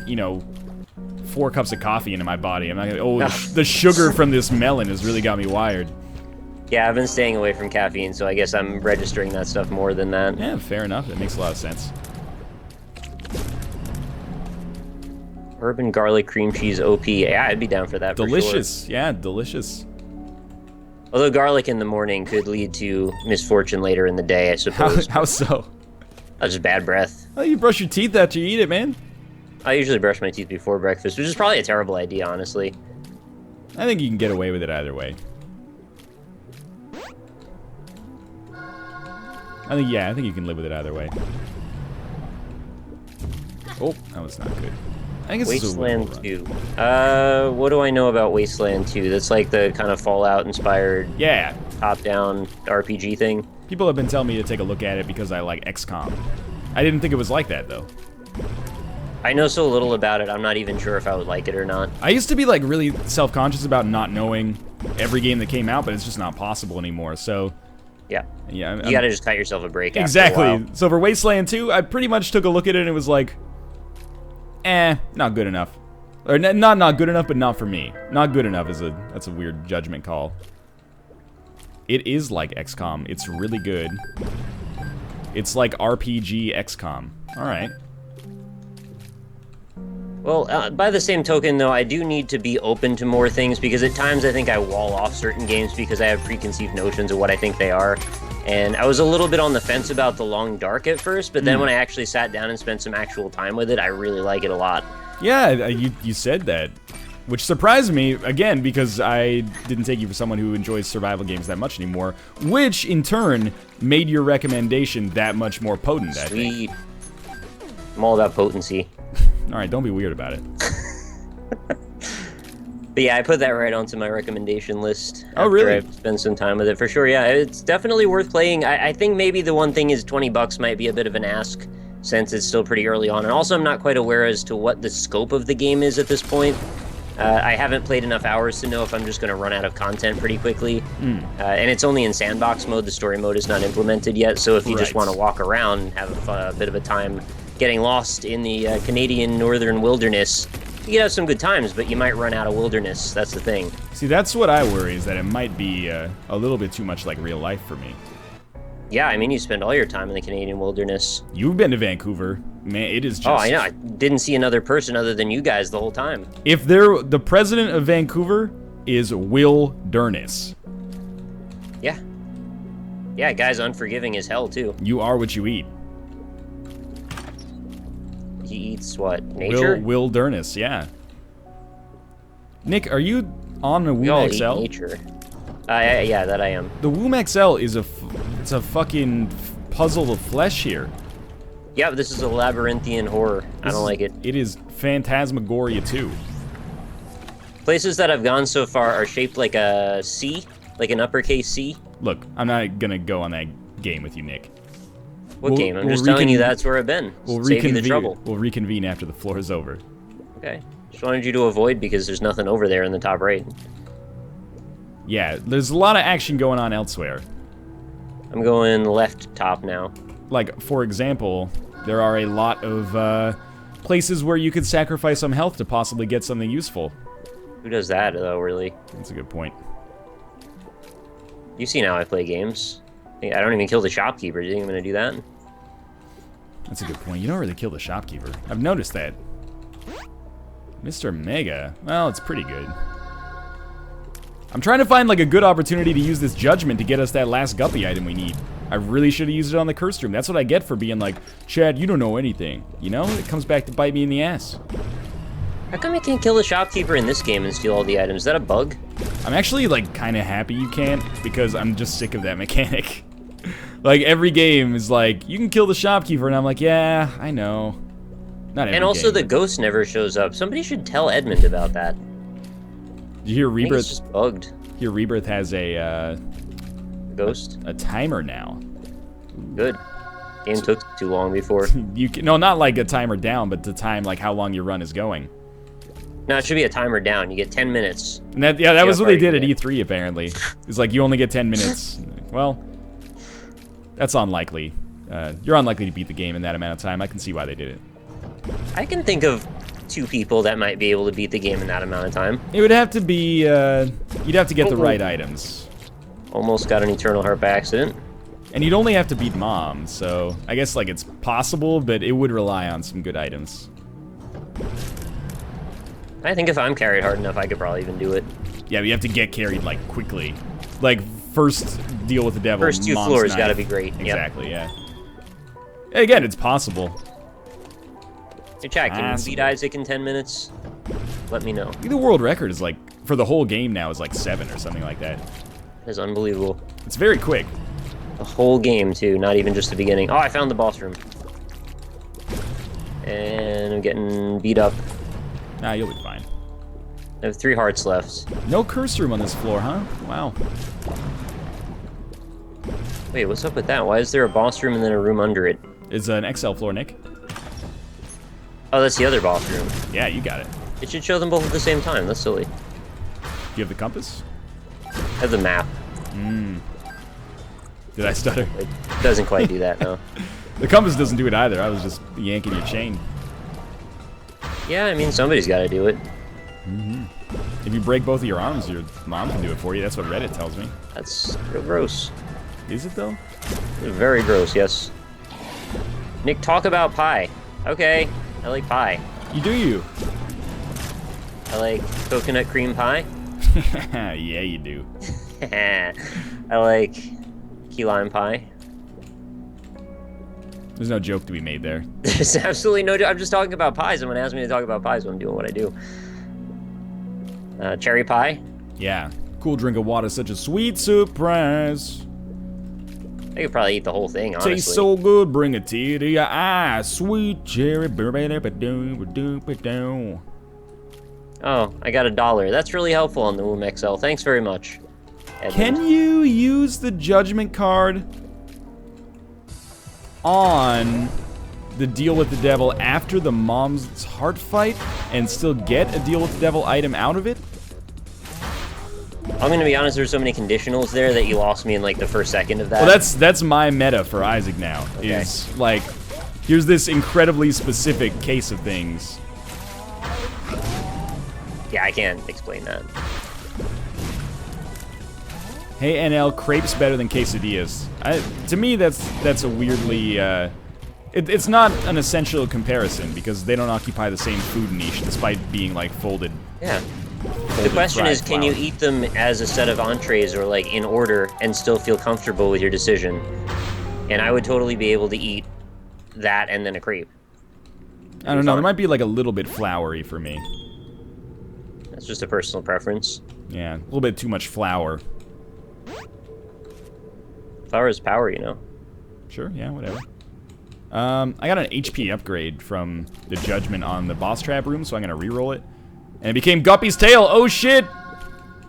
4 cups of coffee into my body. I'm not gonna. Oh, the sugar from this melon has really got me wired. Yeah, I've been staying away from caffeine, so I guess I'm registering that stuff more than that. Yeah, fair enough. That makes a lot of sense. Urban garlic cream cheese OP. Yeah, I'd be down for that. Delicious. For sure. Yeah, delicious. Although garlic in the morning could lead to misfortune later in the day, I suppose. How so? That's just bad breath. Oh, you brush your teeth after you eat it, man. I usually brush my teeth before breakfast, which is probably a terrible idea, honestly. I think you can get away with it either way. I think you can live with it either way. Oh, that was not good. I think it's Wasteland 2. What do I know about Wasteland 2? That's like the kind of Fallout-inspired, top-down RPG thing. People have been telling me to take a look at it because I like XCOM. I didn't think it was like that, though. I know so little about it, I'm not even sure if I would like it or not. I used to be, like, really self-conscious about not knowing every game that came out, but it's just not possible anymore, so... Yeah. You gotta just cut yourself a break exactly. after a while. So for Wasteland 2, I pretty much took a look at it and it was like... not good enough. Or not good enough, but not for me. Not good enough is that's a weird judgment call. It is like XCOM. It's really good. It's like RPG XCOM. Alright. Well, by the same token, though, I do need to be open to more things, because at times I think I wall off certain games because I have preconceived notions of what I think they are. And I was a little bit on the fence about The Long Dark at first, but then when I actually sat down and spent some actual time with it, I really like it a lot. Yeah, you said that. Which surprised me, again, because I didn't take you for someone who enjoys survival games that much anymore, which, in turn, made your recommendation that much more potent, Sweet. I think. I'm all about potency. Alright, don't be weird about it. But yeah, I put that right onto my recommendation list. Oh, really? I've spent some time with it, for sure. Yeah, it's definitely worth playing. I think maybe the one thing is $20 might be a bit of an ask, since it's still pretty early on. And also, I'm not quite aware as to what the scope of the game is at this point. I haven't played enough hours to know if I'm just going to run out of content pretty quickly. And it's only in sandbox mode. The story mode is not implemented yet. So if you just want to walk around and have a bit of a time getting lost in the Canadian northern wilderness, you can have some good times, but you might run out of wilderness. That's the thing. See, that's what I worry, is that it might be a little bit too much like real life for me. Yeah, I mean, you spend all your time in the Canadian wilderness. You've been to Vancouver. Man, it is just... Oh, I know. I didn't see another person other than you guys the whole time. If the president of Vancouver is Will Durnis. Yeah. Yeah, guy's unforgiving as hell, too. You are what you eat. He eats what? Nature? Will Durnis, yeah. Nick, are you on the Womb XL? Eat nature. Yeah, that I am. The Womb XL is it's a fucking puzzle of flesh here. Yeah, but this is a labyrinthian horror. I don't like it. It is Phantasmagoria 2. Places that I've gone so far are shaped like a C, like an uppercase C. Look, I'm not gonna go on that game with you, Nick. What game? I'm just telling you that's where I've been. Save you the trouble. We'll reconvene after the floor is over. Okay. Just wanted you to avoid because there's nothing over there in the top right. Yeah, there's a lot of action going on elsewhere. I'm going left top now. Like, for example, there are a lot of places where you could sacrifice some health to possibly get something useful. Who does that, though, really? That's a good point. You've seen how I play games. I don't even kill the shopkeeper. Do you think I'm going to do that? That's a good point. You don't really kill the shopkeeper. I've noticed that. Mr. Mega. Well, it's pretty good. I'm trying to find, like, a good opportunity to use this judgment to get us that last guppy item we need. I really should have used it on the cursed room. That's what I get for being like, Chad, you don't know anything. You know? It comes back to bite me in the ass. How come you can't kill the shopkeeper in this game and steal all the items? Is that a bug? I'm actually, like, kind of happy you can't, because I'm just sick of that mechanic. Like, every game is like, you can kill the shopkeeper, and I'm like, yeah, I know. Not every And also game, the ghost never shows up. Somebody should tell Edmund about that. Did you hear Rebirth? I think it's just bugged. Here, Rebirth has a, ghost? A timer now. Good. Game took too long before. No, not like a timer down, but to time, like, how long your run is going. No, it should be a timer down. You get 10 minutes. And that was what they did at E3, apparently. It's like, you only get 10 minutes. Well, that's unlikely. You're unlikely to beat the game in that amount of time. I can see why they did it. I can think of 2 people that might be able to beat the game in that amount of time. It would have to be, you'd have to get the right items. Almost got an Eternal Heart by accident. And you'd only have to beat Mom, so I guess, like, it's possible, but it would rely on some good items. I think if I'm carried hard enough, I could probably even do it. Yeah, but you have to get carried, like, quickly. Like, first deal with the devil. First 2 floors gotta be great. Exactly, yeah. Again, it's possible. Hey, chat, can you beat Isaac in 10 minutes? Let me know. The world record is, like, for the whole game now is, like, 7 or something like that. That's unbelievable. It's very quick. The whole game, too, not even just the beginning. Oh, I found the boss room. And I'm getting beat up. Nah, you'll be fine. I have 3 hearts left. No curse room on this floor, huh? Wow. Wait, what's up with that? Why is there a boss room and then a room under it? It's an XL floor, Nick. Oh, that's the other boss room. Yeah, you got it. It should show them both at the same time. That's silly. Do you have the compass? I have the map. Did I stutter? It doesn't quite do that, no. The compass doesn't do it either. I was just yanking your chain. Yeah, I mean, somebody's got to do it. If you break both of your arms, your mom can do it for you. That's what Reddit tells me. That's real gross. Is it, though? Very gross, yes. Nick, talk about pie. Okay, I like pie. You do you. I like coconut cream pie. Yeah, you do. I like key lime pie. There's no joke to be made there. There's absolutely no joke. I'm just talking about pies. Someone asked me to talk about pies when I'm doing what I do. Cherry pie. Yeah. Cool drink of water, such a sweet surprise. I could probably eat the whole thing, honestly. Tastes so good, bring a tear to your eye. Sweet cherry. Oh, I got $1. That's really helpful on the Womb XL. Thanks very much, Edmund. Can you use the judgment card on the deal with the devil after the mom's heart fight and still get a deal with the devil item out of it? I'm gonna be honest, there's so many conditionals there that you lost me in like the first second of that. Well, that's my meta for Isaac now. Okay. Is like, here's this incredibly specific case of things. Yeah, I can't explain that. Hey NL, crepes better than quesadillas. To me, that's a weirdly. It's not an essential comparison because they don't occupy the same food niche despite being like folded. Yeah. The question is, can you eat them as a set of entrees or like in order and still feel comfortable with your decision? And I would totally be able to eat that and then a crepe. I don't know. There might be like a little bit floury for me. That's just a personal preference. Yeah, a little bit too much flour. Flour is power, you know. Sure, yeah, whatever. I got an HP upgrade from the judgment on the boss trap room, so I'm gonna re-roll it. And it became Guppy's tail. Oh shit!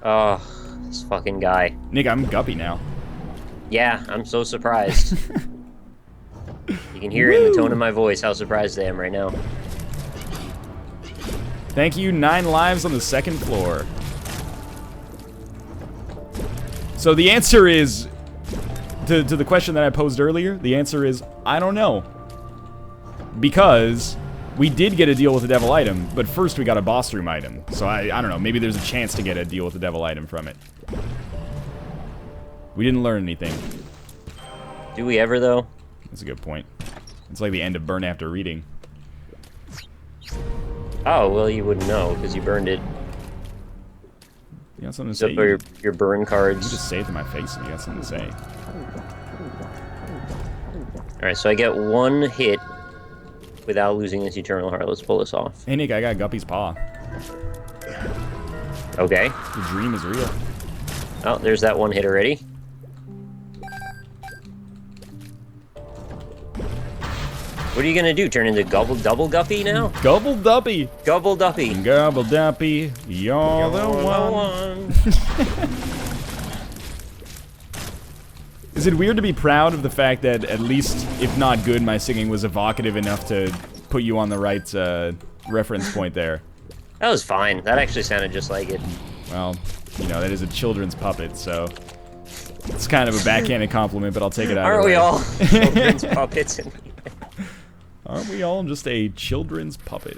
Oh, this fucking guy. Nick, I'm Guppy now. Yeah, I'm so surprised. You can hear it in the tone of my voice how surprised I am right now. Thank you, 9 lives on the second floor. So the answer is, to the question that I posed earlier, the answer is, I don't know. Because we did get a deal with the devil item, but first we got a boss room item. So I don't know, maybe there's a chance to get a deal with the devil item from it. We didn't learn anything. Do we ever, though? That's a good point. It's like the end of Burn After Reading. Oh, well, you wouldn't know, because you burned it. You got something to say? Your burn cards. You just say it to my face if you got something to say. Alright, so I get 1 hit without losing this Eternal Heart. Let's pull this off. Hey Nick, I got Guppy's paw. Okay. The dream is real. Oh, there's that 1 hit already. What are you gonna do? Turn into double Guppy now? Gobble Duppy! Gobble Duppy. Gobble Duppy, you're the one. Is it weird to be proud of the fact that, at least, if not good, my singing was evocative enough to put you on the right reference point there? That was fine. That actually sounded just like it. Well, you know, that is a children's puppet, so it's kind of a backhanded compliment, but I'll take it out. Aren't we all children's puppets? Aren't we all just a children's puppet?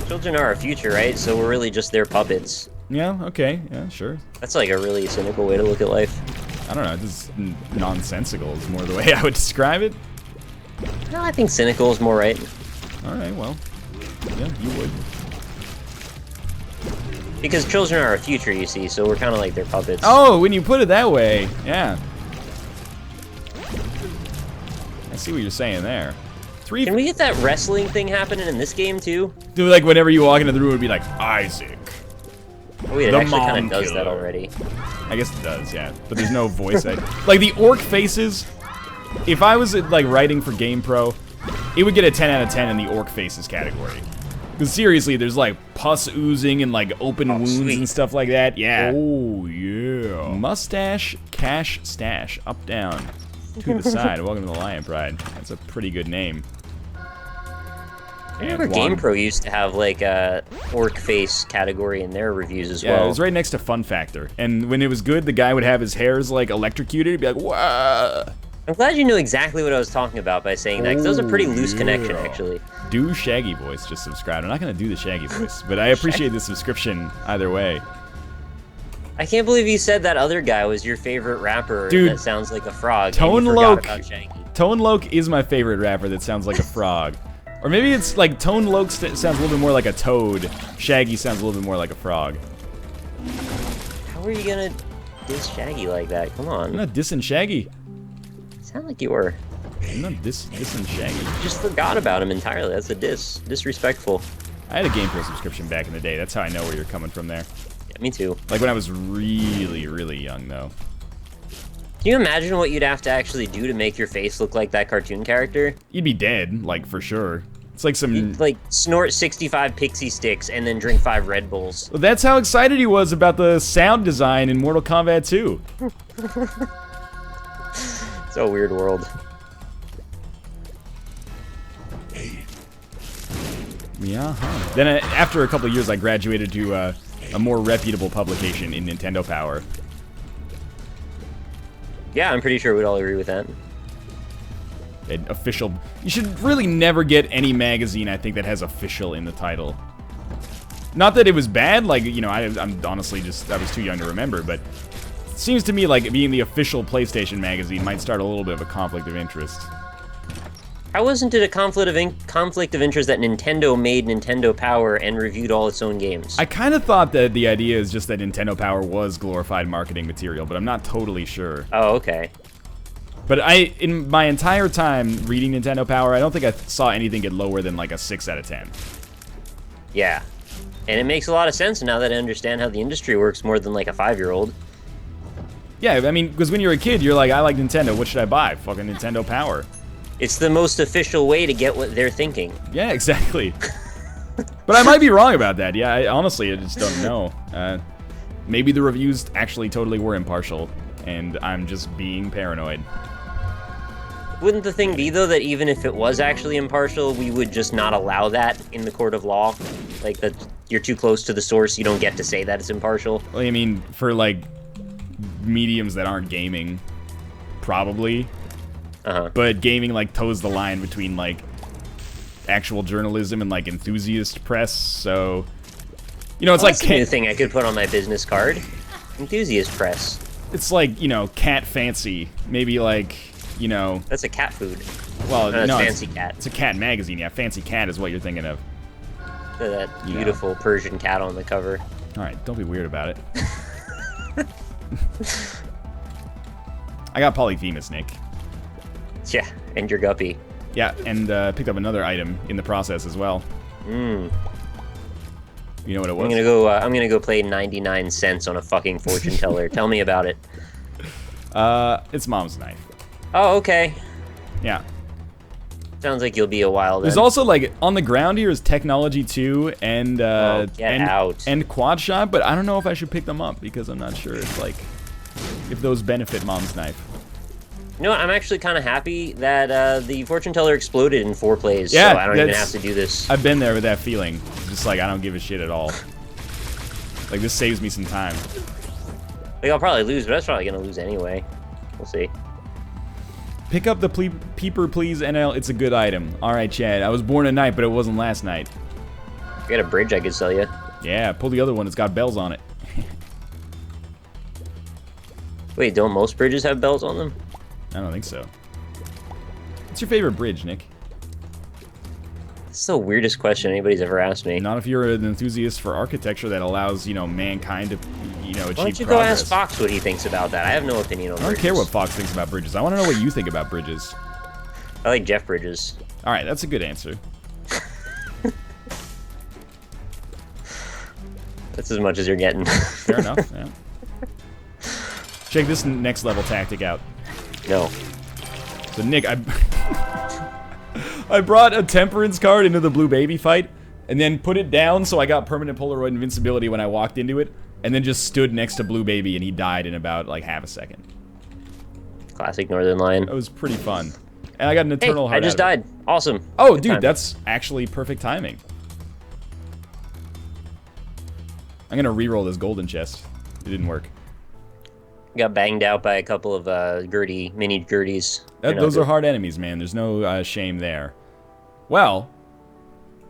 Children are our future, right? So we're really just their puppets. Yeah, okay, yeah, sure. That's like a really cynical way to look at life. I don't know, this is nonsensical is more the way I would describe it. No, I think cynical is more right. Alright, well, yeah, you would. Because children are our future, you see, so we're kind of like their puppets. Oh, when you put it that way, yeah. I see what you're saying there. Can we get that wrestling thing happening in this game, too? Dude, like, whenever you walk into the room, it'd be like, Isaac. Oh, wait, it actually kind of does that already. I guess it does, yeah. But there's no voice. Like, the orc faces, if I was, like, writing for GamePro, it would get a 10 out of 10 in the orc faces category. Because seriously, there's, like, pus oozing and, like, open wounds and stuff like that. Yeah. Oh, yeah. Mustache, cash, stash. Up, down. To the side. Welcome to the Lion Pride. That's a pretty good name. I remember GamePro used to have like a orc face category in their reviews as well. Yeah, it was right next to Fun Factor. And when it was good, the guy would have his hairs like electrocuted. He'd be like, "Whoa!" I'm glad you knew exactly what I was talking about by saying that, because that was a pretty loose connection, actually. Do Shaggy Voice, just subscribe. I'm not going to do the Shaggy Voice, but I appreciate the subscription either way. I can't believe you said that other guy was your favorite rapper. Dude, that sounds like a frog. Tone Loc is my favorite rapper that sounds like a frog. Or maybe it's like Tone Loc sounds a little bit more like a toad. Shaggy sounds a little bit more like a frog. How are you gonna diss Shaggy like that? Come on. I'm not dissing Shaggy. Sound like you were. I'm not dissing Shaggy. You just forgot about him entirely. That's a diss. Disrespectful. I had a GamePro subscription back in the day. That's how I know where you're coming from there. Yeah, me too. Like when I was really, really young, though. Can you imagine what you'd have to actually do to make your face look like that cartoon character? You'd be dead, like, for sure. It's like some... You'd, like, snort 65 pixie sticks and then drink 5 Red Bulls. Well, that's how excited he was about the sound design in Mortal Kombat 2. It's a weird world. Yeah, huh. Then after a couple of years, I graduated to a more reputable publication in Nintendo Power. Yeah, I'm pretty sure we'd all agree with that. An official... You should really never get any magazine, I think, that has official in the title. Not that it was bad, like, you know, I'm honestly just... I was too young to remember, but... It seems to me like being the official PlayStation magazine might start a little bit of a conflict of interest. How wasn't it a conflict of interest that Nintendo made Nintendo Power and reviewed all its own games? I kind of thought that the idea is just that Nintendo Power was glorified marketing material, but I'm not totally sure. Oh, okay. But in my entire time reading Nintendo Power, I don't think I saw anything get lower than like a 6 out of 10. Yeah. And it makes a lot of sense now that I understand how the industry works more than like a 5-year-old. Yeah, I mean, because when you're a kid, you're like, I like Nintendo, what should I buy? Fucking Nintendo Power. It's the most official way to get what they're thinking. Yeah, exactly. But I might be wrong about that. Yeah, honestly, I just don't know. Maybe the reviews actually totally were impartial, and I'm just being paranoid. Wouldn't the thing be, though, that even if it was actually impartial, we would just not allow that in the court of law? Like, that you're too close to the source, you don't get to say that it's impartial? Well, I mean, for, like, mediums that aren't gaming, probably. But gaming, like, toes the line between, like, actual journalism and, like, enthusiast press, so... You know, it's like... That's a new thing I could put on my business card. Enthusiast press. It's like, you know, cat fancy. Maybe, like, you know... That's a cat food. Well, no, Fancy Cat. It's a cat magazine, yeah. Fancy Cat is what you're thinking of. That beautiful Persian cat on the cover. Alright, don't be weird about it. I got Polyphemus, Nick. Yeah, and your guppy. Yeah, and picked up another item in the process as well. You know what it was? I'm gonna go play 99 cents on a fucking fortune teller. Tell me about it. It's Mom's knife. Oh, okay. Yeah. Sounds like you'll be a while then. There's also, like, on the ground here is Technology 2 and and Quad Shot, but I don't know if I should pick them up because I'm not sure if, like, if those benefit Mom's knife. You know what? I'm actually kind of happy that the fortune teller exploded in 4 plays, yeah, so I don't even have to do this. I've been there with that feeling. Just like, I don't give a shit at all. Like, this saves me some time. Like, I'll probably lose, but I was probably going to lose anyway. We'll see. Pick up the Peeper, please, NL. It's a good item. Alright, Chad. I was born at night, but it wasn't last night. I got a bridge I could sell you. Yeah, pull the other one. It's got bells on it. Wait, don't most bridges have bells on them? I don't think so. What's your favorite bridge, Nick? It's the weirdest question anybody's ever asked me. Not if you're an enthusiast for architecture that allows, you know, mankind to, you know, achieve progress. Why don't you go ask Fox what he thinks about that? I have no opinion on bridges. I don't care what Fox thinks about bridges. I want to know what you think about bridges. I like Jeff Bridges. All right, that's a good answer. That's as much as you're getting. Fair enough, yeah. Check this next level tactic out. No. So, Nick, I brought a Temperance card into the blue baby fight, and then put it down so I got permanent Polaroid invincibility when I walked into it, and then just stood next to blue baby, and he died in about, like, half a second. Classic Northernlion. It was pretty fun. And I got an eternal heart. I just died. Awesome. Oh, good dude, time. That's actually perfect timing. I'm gonna re-roll this golden chest. It didn't work. Got banged out by a couple of mini Gerties. Those are hard enemies, man. There's no shame there. Well,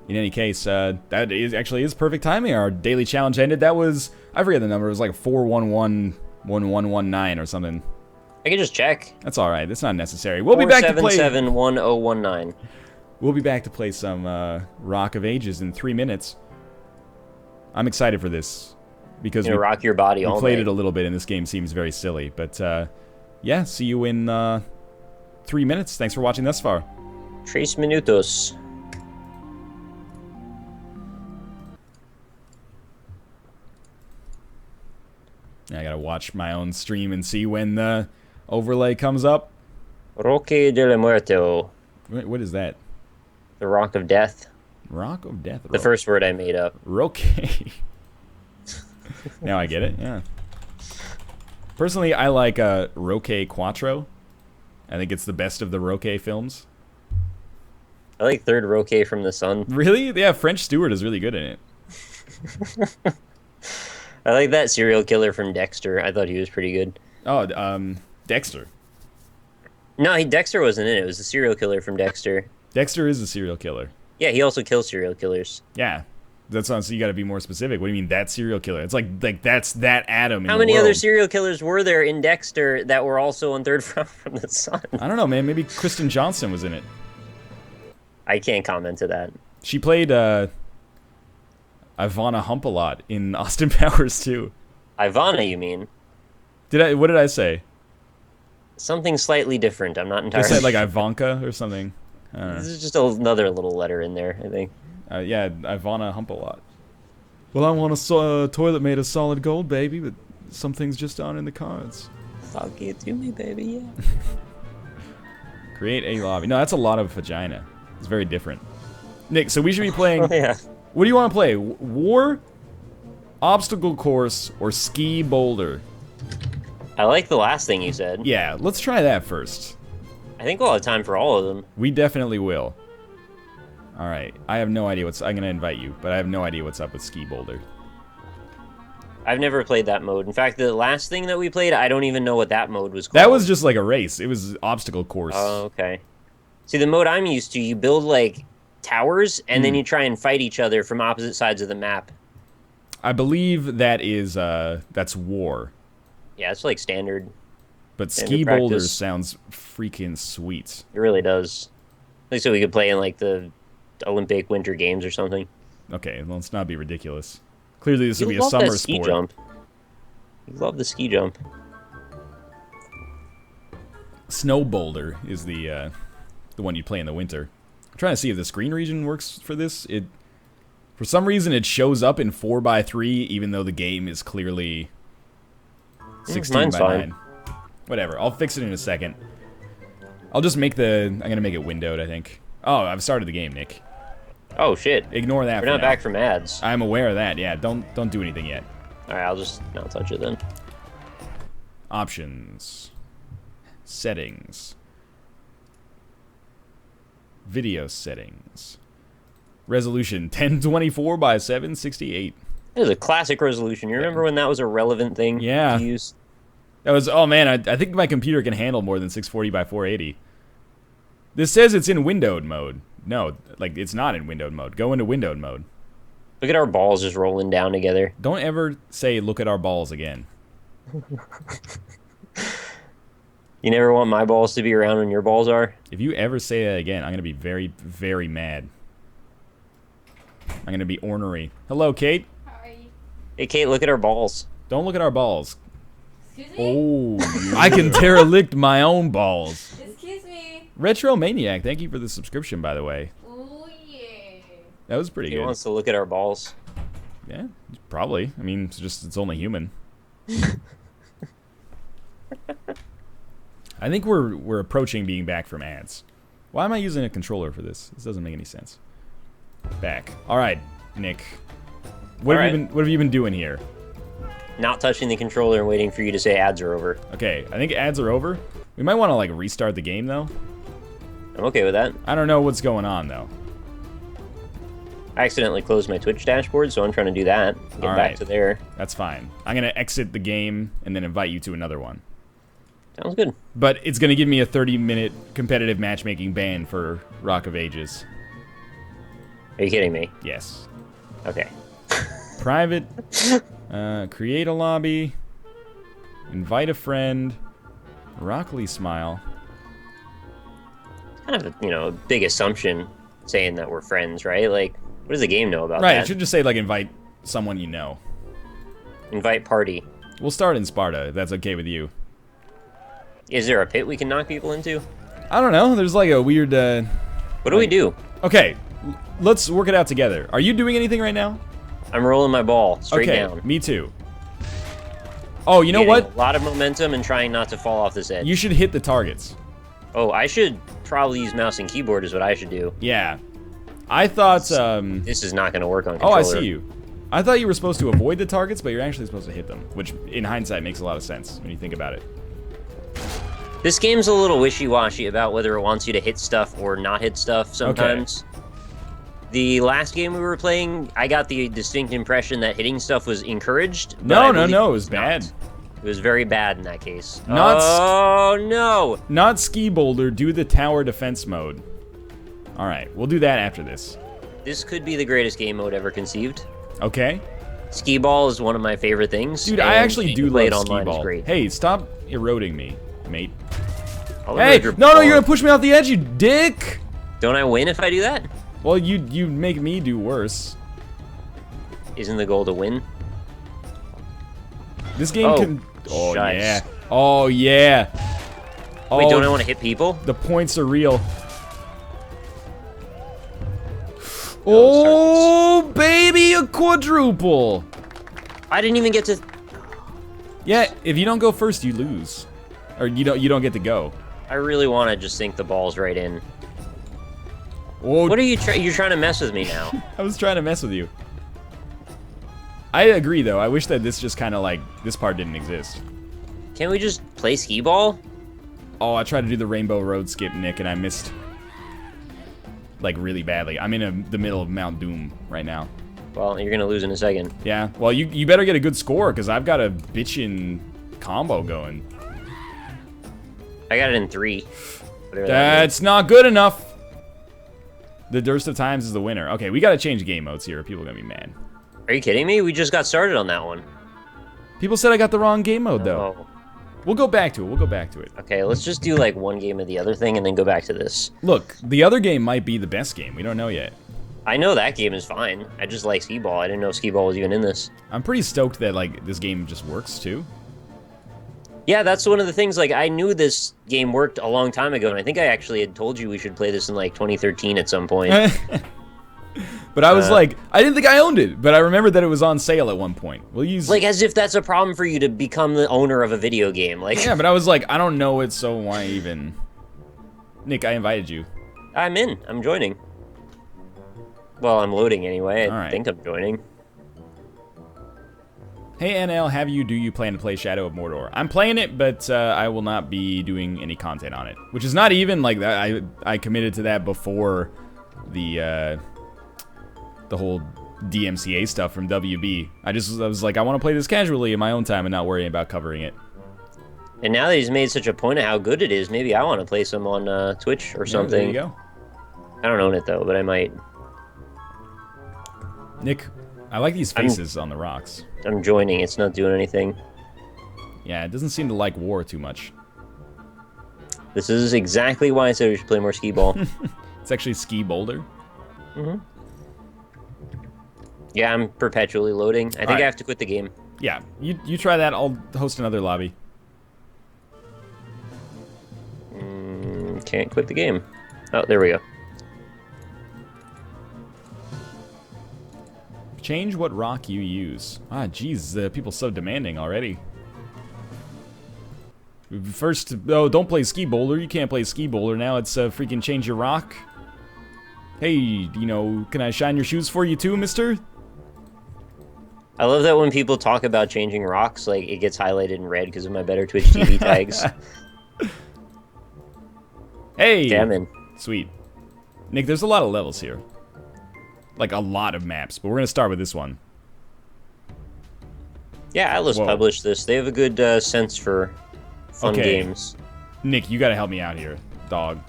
in any case, that actually is perfect timing. Our daily challenge ended. That was, I forget the number. It was like 4111119 or something. I can just check. That's all right. That's not necessary. We'll be back to play 4771019. We'll be back to play some Rock of Ages in 3 minutes. I'm excited for this because we rock your body all played day. it a little bit, and this game seems very silly. But yeah, see you in 3 minutes. Thanks for watching thus far. 3 minutos. I gotta watch my own stream and see when the overlay comes up. Roque de la Muerto. What is that? The Rock of Death. Rock of Death. The first word I made up. Roque. Now I get it, yeah. Personally, I like Roque Quattro. I think it's the best of the Roque films. I like Third Roque from the Sun. Really? Yeah, French Stewart is really good in it. I like that serial killer from Dexter. I thought he was pretty good. Oh, Dexter. No, Dexter wasn't in it. It was the serial killer from Dexter. Dexter is a serial killer. Yeah, he also kills serial killers. Yeah. That's not, so you got to be more specific. What do you mean that serial killer? It's like that's that Adam in the How many world. other serial killers were there in Dexter that were also on Third from the Sun? I don't know, man. Maybe Kristen Johnson was in it. I can't comment to that. She played Ivana Hump-a-Lot in Austin Powers 2. Ivana, you mean? What did I say? Something slightly different. I'm not I entirely said like Ivanka or something. I don't know. This is just another little letter in there, I think. Yeah, Ivana Hump-a-Lot. Well, I want a toilet made of solid gold, baby, but some things just aren't in the cards. Fuck it to me, baby, yeah. Create a lobby. No, that's a lot of vagina. It's very different. Nick, so we should be playing... Oh, yeah. What do you want to play? War, obstacle course, or ski boulder? I like the last thing you said. Yeah, let's try that first. I think we'll have time for all of them. We definitely will. Alright, I have no idea I'm gonna invite you, but I have no idea what's up with ski boulder. I've never played that mode. In fact, the last thing that we played, I don't even know what that mode was called. That was just like a race. It was obstacle course. Oh, okay. See, the mode I'm used to, you build, like, towers, and then you try and fight each other from opposite sides of the map. I believe that is, that's war. Yeah, it's, like, standard. But ski boulder sounds freaking sweet. It really does. At least so we could play in, like, the Olympic Winter Games or something. Okay, well, let's not be ridiculous. Clearly this will be a summer sport. Ski jump. You love the ski jump. Snow boulder is the one you play in the winter. I'm trying to see if the screen region works for this. For some reason, it shows up in 4x3, even though the game is clearly 16x9. Whatever, I'll fix it in a second. I'll just make I'm gonna make it windowed, I think. Oh, I've started the game, Nick. Oh, shit. Ignore that We're not back from ads. I'm aware of that, yeah. Don't do anything yet. Alright, I'll just not touch it then. Options. Settings. Video settings. Resolution 1024 by 768. It was a classic resolution. You remember when that was a relevant thing to use? That was, oh man, I think my computer can handle more than 640 by 480. This says it's in windowed mode. No, like, it's not in windowed mode. Go into windowed mode. Look at our balls just rolling down together. Don't ever say, look at our balls again. You never want my balls to be around when your balls are? If you ever say that again, I'm going to be very, very mad. I'm gonna be ornery. Hello, Kate. Hi. Hey, Kate, look at our balls. Don't look at our balls. Excuse me? Oh, I can derelict my own balls. Excuse me. Retro Maniac, thank you for the subscription, by the way. Oh, yeah. That was pretty He good. wants to look at our balls. Yeah, probably. I mean, it's only human. I think we're approaching being back from ads. Why am I using a controller for this? This doesn't make any sense. Back. All right, Nick. What have you been doing here? Not touching the controller and waiting for you to say ads are over. Okay, I think ads are over. We might want to like restart the game though. I'm okay with that. I don't know what's going on though. I accidentally closed my Twitch dashboard, so I'm trying to do that. Get back to there. That's fine. I'm gonna exit the game and then invite you to another one. Sounds good. But it's gonna give me a 30-minute competitive matchmaking ban for Rock of Ages. Are you kidding me? Yes. Okay. Private. Create a lobby. Invite a friend. Rockly smile. Kind of a, big assumption saying that we're friends, right? Like, what does the game know about Right, that? it should just say, like, invite someone you know. Invite party. We'll start in Sparta, if that's okay with you. Is there a pit we can knock people into? I don't know, there's like a weird, What do we do? Okay, let's work it out together. Are you doing anything right now? I'm rolling my ball straight okay, down. Me too. Oh, you know what? A lot of momentum and trying not to fall off this edge. You should hit the targets. Oh, I should probably use mouse and keyboard is what I should do. Yeah. I thought, This is not going to work on Oh, controller. I see you. I thought you were supposed to avoid the targets, but you're actually supposed to hit them, which in hindsight makes a lot of sense when you think about it. This game's a little wishy-washy about whether it wants you to hit stuff or not hit stuff sometimes. Okay. The last game we were playing, I got the distinct impression that hitting stuff was encouraged. No, it was bad. It was very bad in that case. Oh, no! Not ski boulder, do the tower defense mode. Alright, we'll do that after this. This could be the greatest game mode ever conceived. Okay. Skee ball is one of my favorite things. Dude, I actually do love skee ball. Great. Hey, stop eroding me, mate. Hey, no, you're gonna push me off the edge, you dick! Don't I win if I do that? Well, you make me do worse. Isn't the goal to win? This game can... Oh, shucks. yeah. Oh, yeah. Wait, don't I want to hit people? The points are real. Oh, baby, a quadruple. I didn't even get to... Yeah, if you don't go first, you lose. Or you don't get to go. I really want to just sink the balls right in. Oh. What are you you're trying to mess with me now? I was trying to mess with you. I agree, though. I wish that this just kind of like, this part didn't exist. Can't we just play skee ball? Oh, I tried to do the Rainbow Road skip, Nick, and I missed. Like, really badly. I'm in the middle of Mount Doom right now. Well, you're going to lose in a second. Yeah, well, you better get a good score, because I've got a bitchin' combo going. I got it in 3. That's not good enough. The Durst of Times is the winner. Okay, we got to change game modes here, or people are going to be mad. Are you kidding me? We just got started on that one. People said I got the wrong game mode, though. Oh. We'll go back to it. Okay, let's just do like one game of the other thing and then go back to this. Look, the other game might be the best game. We don't know yet. I know that game is fine. I just like skee ball. I didn't know skee ball was even in this. I'm pretty stoked that like this game just works too. Yeah, that's one of the things. Like, I knew this game worked a long time ago, and I think I actually had told you we should play this in like 2013 at some point. But I was like, I didn't think I owned it, but I remembered that it was on sale at one point. We'll use like as if that's a problem for you to become the owner of a video game. Like, yeah, but I was like, I don't know it, so why even? Nick, I invited you. I'm in. I'm joining. Well, I'm loading anyway. I think I'm joining. Hey NL, do you plan to play Shadow of Mordor? I'm playing it, but I will not be doing any content on it. Which is not even like that. I committed to that before the whole DMCA stuff from WB. I was like, I want to play this casually in my own time and not worrying about covering it. And now that he's made such a point of how good it is, maybe I want to play some on Twitch or something. There you go. I don't own it though, but I might. Nick, I like these faces on the rocks. I'm joining. It's not doing anything. Yeah, it doesn't seem to like war too much. This is exactly why I said we should play more skee ball. It's actually ski boulder. Mm-hmm. Yeah, I'm perpetually loading. I think right. I have to quit the game. Yeah, you try that. I'll host another lobby. Can't quit the game. Oh, there we go. Change what rock you use. Ah, jeez, people so demanding already. First, oh, don't play ski bowler. You can't play ski bowler now. It's freaking change your rock. Hey, you know, can I shine your shoes for you too, mister? I love that when people talk about changing rocks, like, it gets highlighted in red because of my better Twitch TV tags. Hey! Damn. Sweet. Nick, there's a lot of levels here. Like, a lot of maps, but we're gonna start with this one. Yeah, Atlas published this. They have a good sense for fun games. Nick, you gotta help me out here, dog.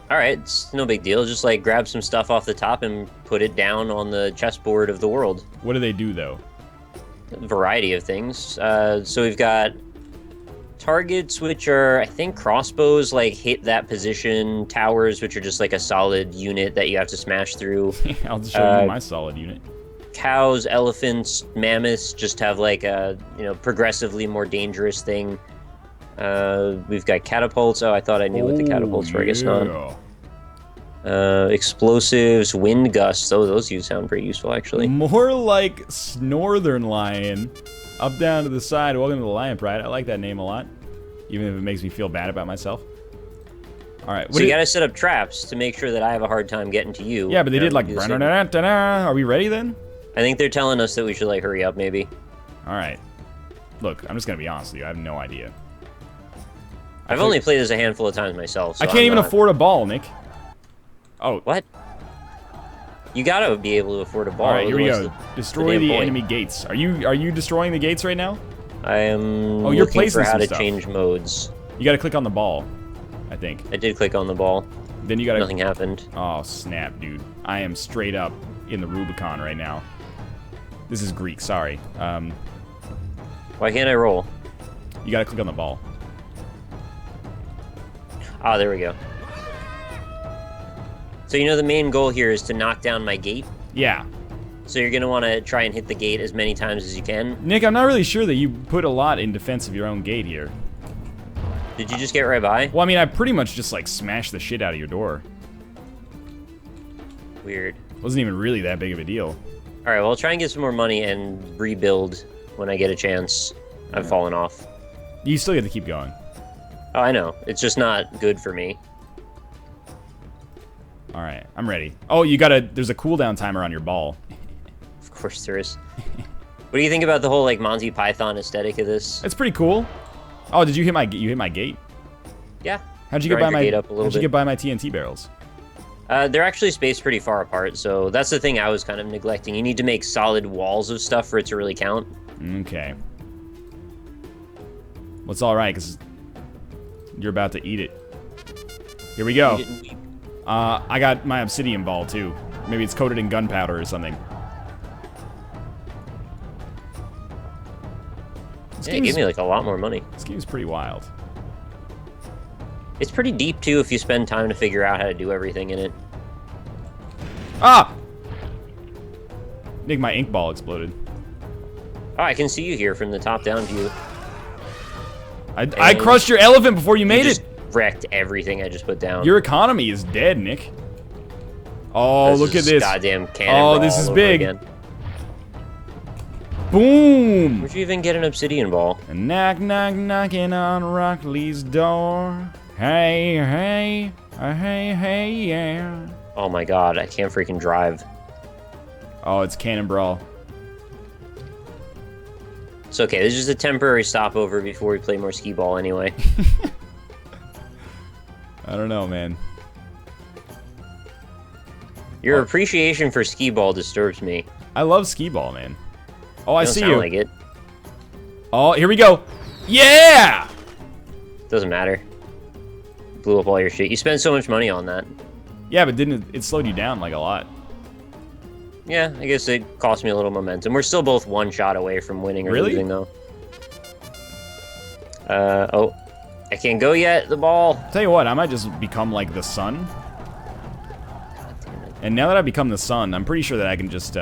Alright, it's no big deal. Just, like, grab some stuff off the top and put it down on the chessboard of the world. What do they do, though? A variety of things. So we've got targets, which are, I think, crossbows, like, hit that position. Towers, which are just, like, a solid unit that you have to smash through. I'll just show you my solid unit. Cows, elephants, mammoths just have, like, a, you know, progressively more dangerous thing. We've got catapults. Oh, I thought I knew what the catapults were. I guess not. Explosives, wind gusts. Oh, those sound pretty useful, actually. More like Northernlion. Up, down to the side. Welcome to the Lion Pride. I like that name a lot, even if it makes me feel bad about myself. All right. So you gotta set up traps to make sure that I have a hard time getting to you. Yeah, but they did like. Are we ready then? I think they're telling us that we should like hurry up, maybe. All right. Look, I'm just gonna be honest with you. I have no idea. I've only played this a handful of times myself. So I can't even afford a ball, Nick. Oh. What? You gotta be able to afford a ball. All right, here we go. Destroy the enemy gates. Are you destroying the gates right now? I am you're looking for how to stuff. change modes. You gotta click on the ball, I think. I did click on the ball. Then you gotta... Nothing happened. Oh, snap, dude. I am straight up in the Rubicon right now. This is Greek, sorry. Why can't I roll? You gotta click on the ball. Ah, there we go. So you know the main goal here is to knock down my gate? Yeah. So you're going to want to try and hit the gate as many times as you can? Nick, I'm not really sure that you put a lot in defense of your own gate here. Did you just get right by? Well, I mean, I pretty much just, like, smashed the shit out of your door. Weird. Wasn't even really that big of a deal. Alright, well, I'll try and get some more money and rebuild when I get a chance. I've fallen off. You still get to keep going. Oh, I know. It's just not good for me. Alright, I'm ready. Oh, there's a cooldown timer on your ball. Of course there is. What do you think about the whole, like, Monty Python aesthetic of this? It's pretty cool. Oh, did you hit my gate? Yeah. How'd you get by my TNT TNT barrels? They're actually spaced pretty far apart, so that's the thing I was kind of neglecting. You need to make solid walls of stuff for it to really count. Okay. Well, it's alright, because you're about to eat it. Here we go. I got my obsidian ball, too. Maybe it's coated in gunpowder or something. Yeah, it gave me, like, a lot more money. This game's pretty wild. It's pretty deep, too, if you spend time to figure out how to do everything in it. Ah! Nick, my ink ball exploded. Oh, I can see you here from the top-down view. I crushed your elephant before you made it! Wrecked everything I just put down. Your economy is dead, Nick. Oh, look at this. Goddamn cannonball. Oh, this is big. Again. Boom! Where'd you even get an obsidian ball? Knock, knock, knocking on Rockley's door. Hey, hey, hey, hey, yeah. Oh my god, I can't freaking drive. Oh, it's Cannon Brawl. It's okay, this is just a temporary stopover before we play more skee ball anyway. I don't know, man. Your appreciation for skee ball disturbs me. I love skee ball, man. Oh, I see you. Like it. Oh, here we go. Yeah! Doesn't matter. Blew up all your shit. You spent so much money on that. Yeah, but didn't it slowed you down like a lot? Yeah, I guess it cost me a little momentum. We're still both one shot away from winning or losing, though. Oh. I can't go yet, the ball. Tell you what, I might just become like the sun. And now that I've become the sun, I'm pretty sure that I can just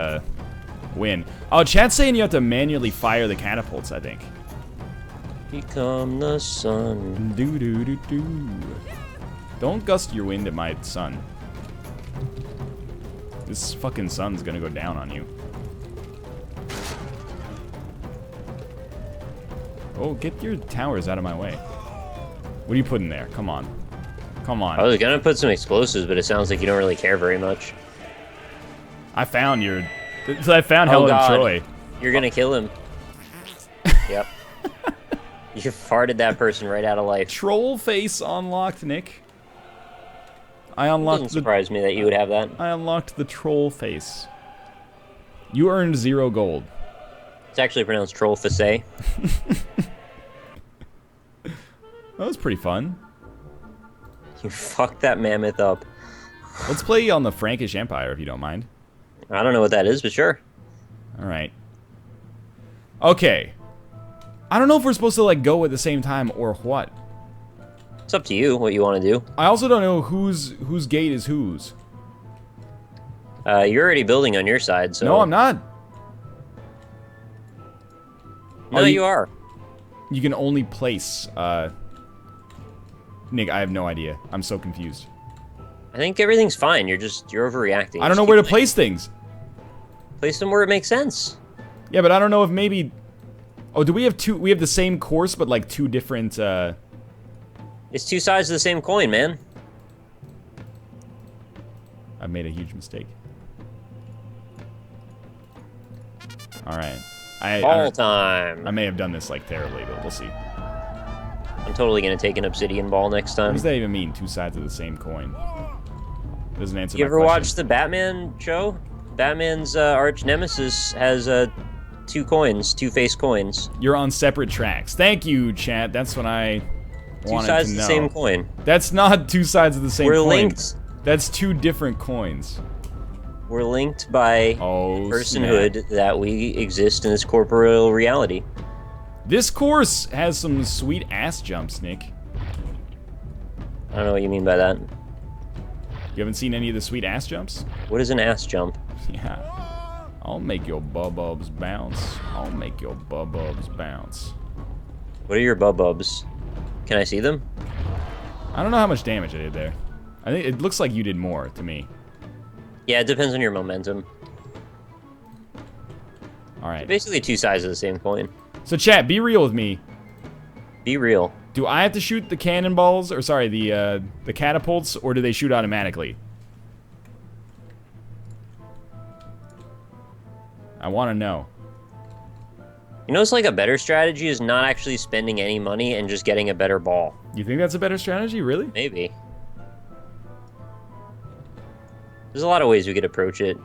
Win. Oh, chat's saying you have to manually fire the catapults, I think. Become the sun. Do do do do. Don't gust your wind at my sun. This fucking sun's gonna go down on you. Oh, get your towers out of my way. What are you putting there? Come on. Come on. I was gonna put some explosives, but it sounds like you don't really care very much. I found Helen of Troy. You're gonna kill him. Yep. You farted that person right out of life. Troll face unlocked, Nick. I unlocked. Doesn't surprise me that you would have that. I unlocked the troll face. You earned 0 gold. It's actually pronounced troll face. That was pretty fun. You fucked that mammoth up. Let's play on the Frankish Empire, if you don't mind. I don't know what that is, but sure. All right. Okay. I don't know if we're supposed to like go at the same time or what. It's up to you what you want to do. I also don't know whose gate is whose. You're already building on your side, so... No, I'm not. No, you are. You can only place, Nick, I have no idea. I'm so confused. I think everything's fine. You're overreacting. I don't know where to place things. Place them where it makes sense. Yeah, but I don't know if maybe... Oh, do we have two... We have the same course, but like 2 different, It's 2 sides of the same coin, man. I've made a huge mistake. Alright. All time. I may have done this like terribly, but we'll see. I'm totally gonna take an obsidian ball next time. What does that even mean? 2 sides of the same coin. Doesn't answer You my ever question. watched the Batman show? Batman's arch nemesis has 2 coins, 2-faced coins. You're on separate tracks. Thank you, chat. That's what I wanted to know. 2 sides of the same coin. That's not 2 sides of the same coin. We're linked. That's 2 different coins. We're linked by personhood that we exist in this corporeal reality. This course has some sweet ass jumps, Nick. I don't know what you mean by that. You haven't seen any of the sweet ass jumps? What is an ass jump? Yeah. I'll make your bububs bounce. I'll make your bububs bounce. What are your bububs? Can I see them? I don't know how much damage I did there. I think it looks like you did more to me. Yeah, it depends on your momentum. Alright. Basically 2 sides of the same coin. So chat, be real with me. Be real. Do I have to shoot the cannonballs, or sorry, the catapults, or do they shoot automatically? I want to know. You know, it's like a better strategy is not actually spending any money and just getting a better ball. You think that's a better strategy, really? Maybe. There's a lot of ways we could approach it.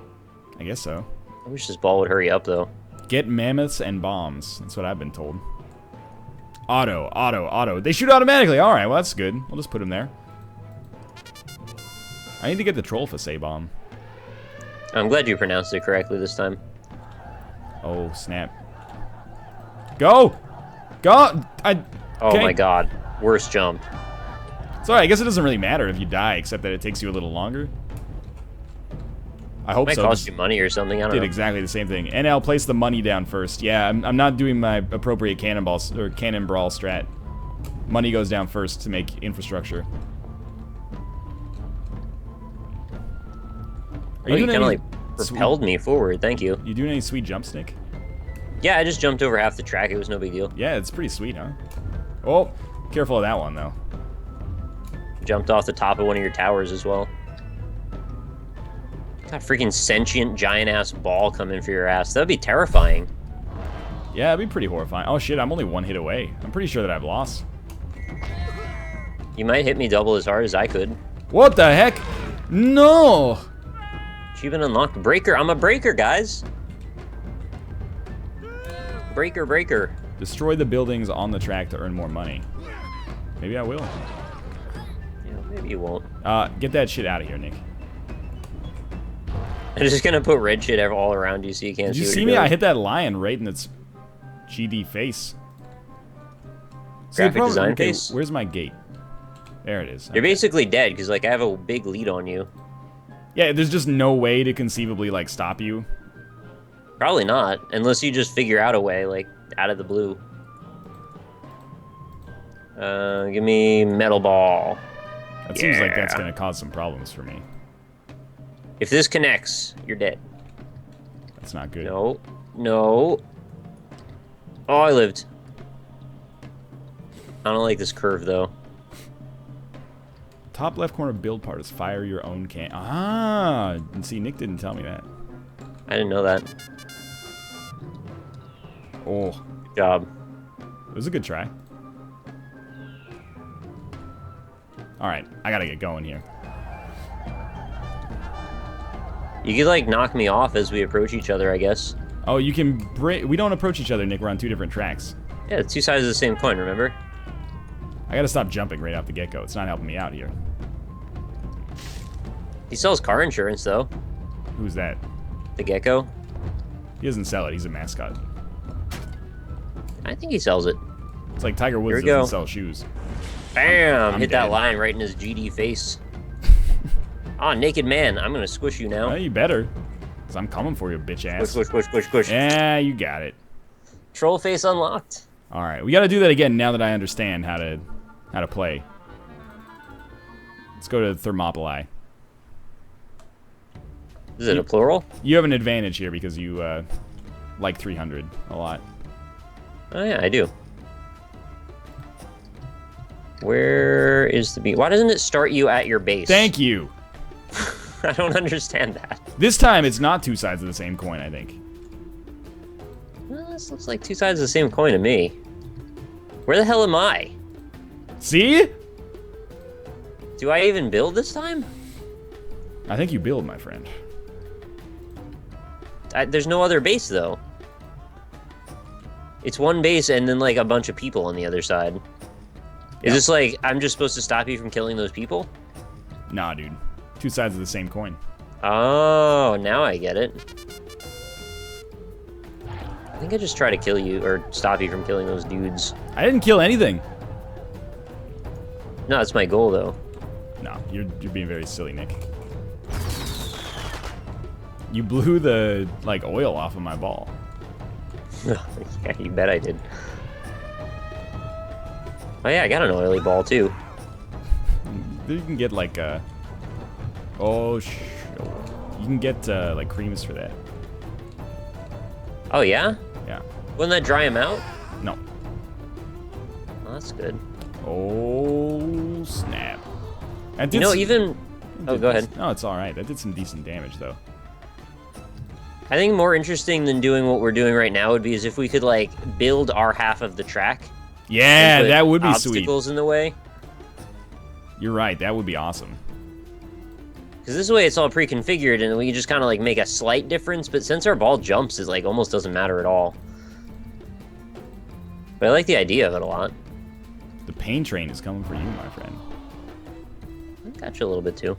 I guess so. I wish this ball would hurry up, though. Get mammoths and bombs. That's what I've been told. Auto, auto, auto. They shoot automatically. All right, well, that's good. We'll just put them there. I need to get the troll facet bomb. I'm glad you pronounced it correctly this time. Oh, snap. Go! Go! Oh my god. Worst jump. Sorry, I guess it doesn't really matter if you die, except that it takes you a little longer. I hope Might so. cost you money or something, I don't Did know. exactly the same thing. And I'll place the money down first. Yeah, I'm not doing my appropriate cannonballs or cannon brawl strat. Money goes down first to make infrastructure. Are You doing kind of any like propelled me forward, thank you. You doing any sweet jumps, Nick? Yeah, I just jumped over half the track, it was no big deal. Yeah, it's pretty sweet, huh? Oh, careful of that one, though. Jumped off the top of one of your towers as well. That freaking sentient giant-ass ball coming for your ass. That would be terrifying. Yeah, it'd be pretty horrifying. Oh shit, I'm only 1 hit away. I'm pretty sure that I've lost. You might hit me double as hard as I could. What the heck? No! Achievement unlocked. Breaker. I'm a breaker, guys. Breaker, breaker. Destroy the buildings on the track to earn more money. Maybe I will. Yeah, maybe you won't. Get that shit out of here, Nick. I'm just gonna put red shit all around you so you can't Did see you what see you're me? doing. I hit that lion right in its GD face. Graphic design okay, face? Where's my gate? There it is. You're basically dead, because, like, I have a big lead on you. Yeah, there's just no way to conceivably, like, stop you. Probably not, unless you just figure out a way, like, out of the blue. Give me metal ball. That seems like that's gonna cause some problems for me. If this connects, you're dead. That's not good. No. No. Oh, I lived. I don't like this curve, though. Top left corner build part is fire your own can. Ah, and see, Nick didn't tell me that. I didn't know that. Oh, Good job. it was a good try. All right, I gotta get going here. You could, like, knock me off as we approach each other, I guess. Oh, you can break. We don't approach each other, Nick. We're on 2 different tracks. Yeah, it's 2 sides of the same coin, remember? I gotta stop jumping right off the get-go. It's not helping me out here. He sells car insurance, though. Who's that? The gecko. He doesn't sell it. He's a mascot. I think he sells it. It's like Tiger Woods Here we doesn't go. sell shoes. Bam! I'm Hit dead. that line right in his GD face. Ah, naked man. I'm gonna squish you now. Well, you better. Because I'm coming for you, bitch ass. Squish, squish, squish, squish, squish. Yeah, you got it. Troll face unlocked. All right, we got to do that again now that I understand how to play. Let's go to Thermopylae. Is it a plural? You have an advantage here because you like 300 a lot. Oh yeah, I do. Where is the bee? Why doesn't it start you at your base? Thank you. I don't understand that. This time it's not 2 sides of the same coin, I think. Well, this looks like 2 sides of the same coin to me. Where the hell am I? See? Do I even build this time? I think you build, my friend. There's no other base, though. It's one base and then, like, a bunch of people on the other side. Is this like, I'm just supposed to stop you from killing those people? Nah, dude. 2 sides of the same coin. Oh, now I get it. I think I just try to kill you, or stop you from killing those dudes. I didn't kill anything. No, that's my goal, though. No, you're being very silly, Nick. You blew the, like, oil off of my ball. Yeah, you bet I did. Oh yeah, I got an oily ball, too. You can get, like, oh, you can get, like, creams for that. Oh, yeah? Yeah. Wouldn't that dry him out? No. Oh, that's good. Oh, snap. I did You know, some- even... Oh, go ahead. No, it's alright. That did some decent damage, though. I think more interesting than doing what we're doing right now would be is if we could, like, build our half of the track. Yeah, and put that would be sweet. obstacles in the way. You're right. That would be awesome. Because this way it's all pre-configured and we can just kind of, like, make a slight difference. But since our ball jumps, it, like, almost doesn't matter at all. But I like the idea of it a lot. The pain train is coming for you, my friend. I got you a little bit, too.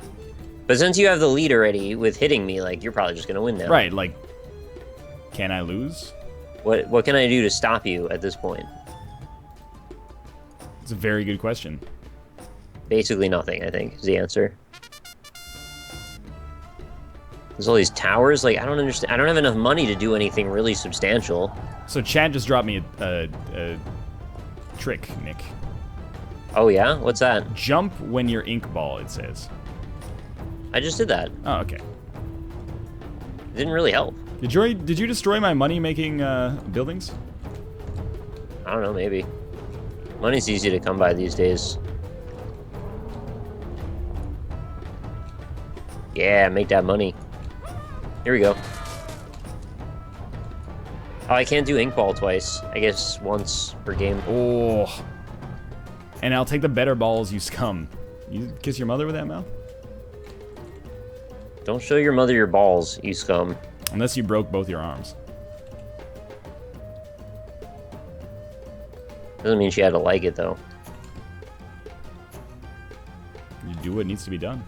But since you have the lead already with hitting me, like, you're probably just going to win now. Right, like, can I lose? What can I do to stop you at this point? It's a very good question. Basically nothing, I think, is the answer. There's all these towers, like, I don't understand. I don't have enough money to do anything really substantial. So Chad just dropped me a trick, Nick. Oh, yeah? What's that? Jump when you're ink ball, it says. I just did that. Oh, okay. It didn't really help. Did you destroy my money-making buildings? I don't know, maybe. Money's easy to come by these days. Yeah, make that money. Here we go. Oh, I can't do ink ball twice. I guess once per game. Oh. And I'll take the better balls, you scum. You kiss your mother with that mouth? Don't show your mother your balls, you scum. Unless you broke both your arms. Doesn't mean she had to like it, though. You do what needs to be done.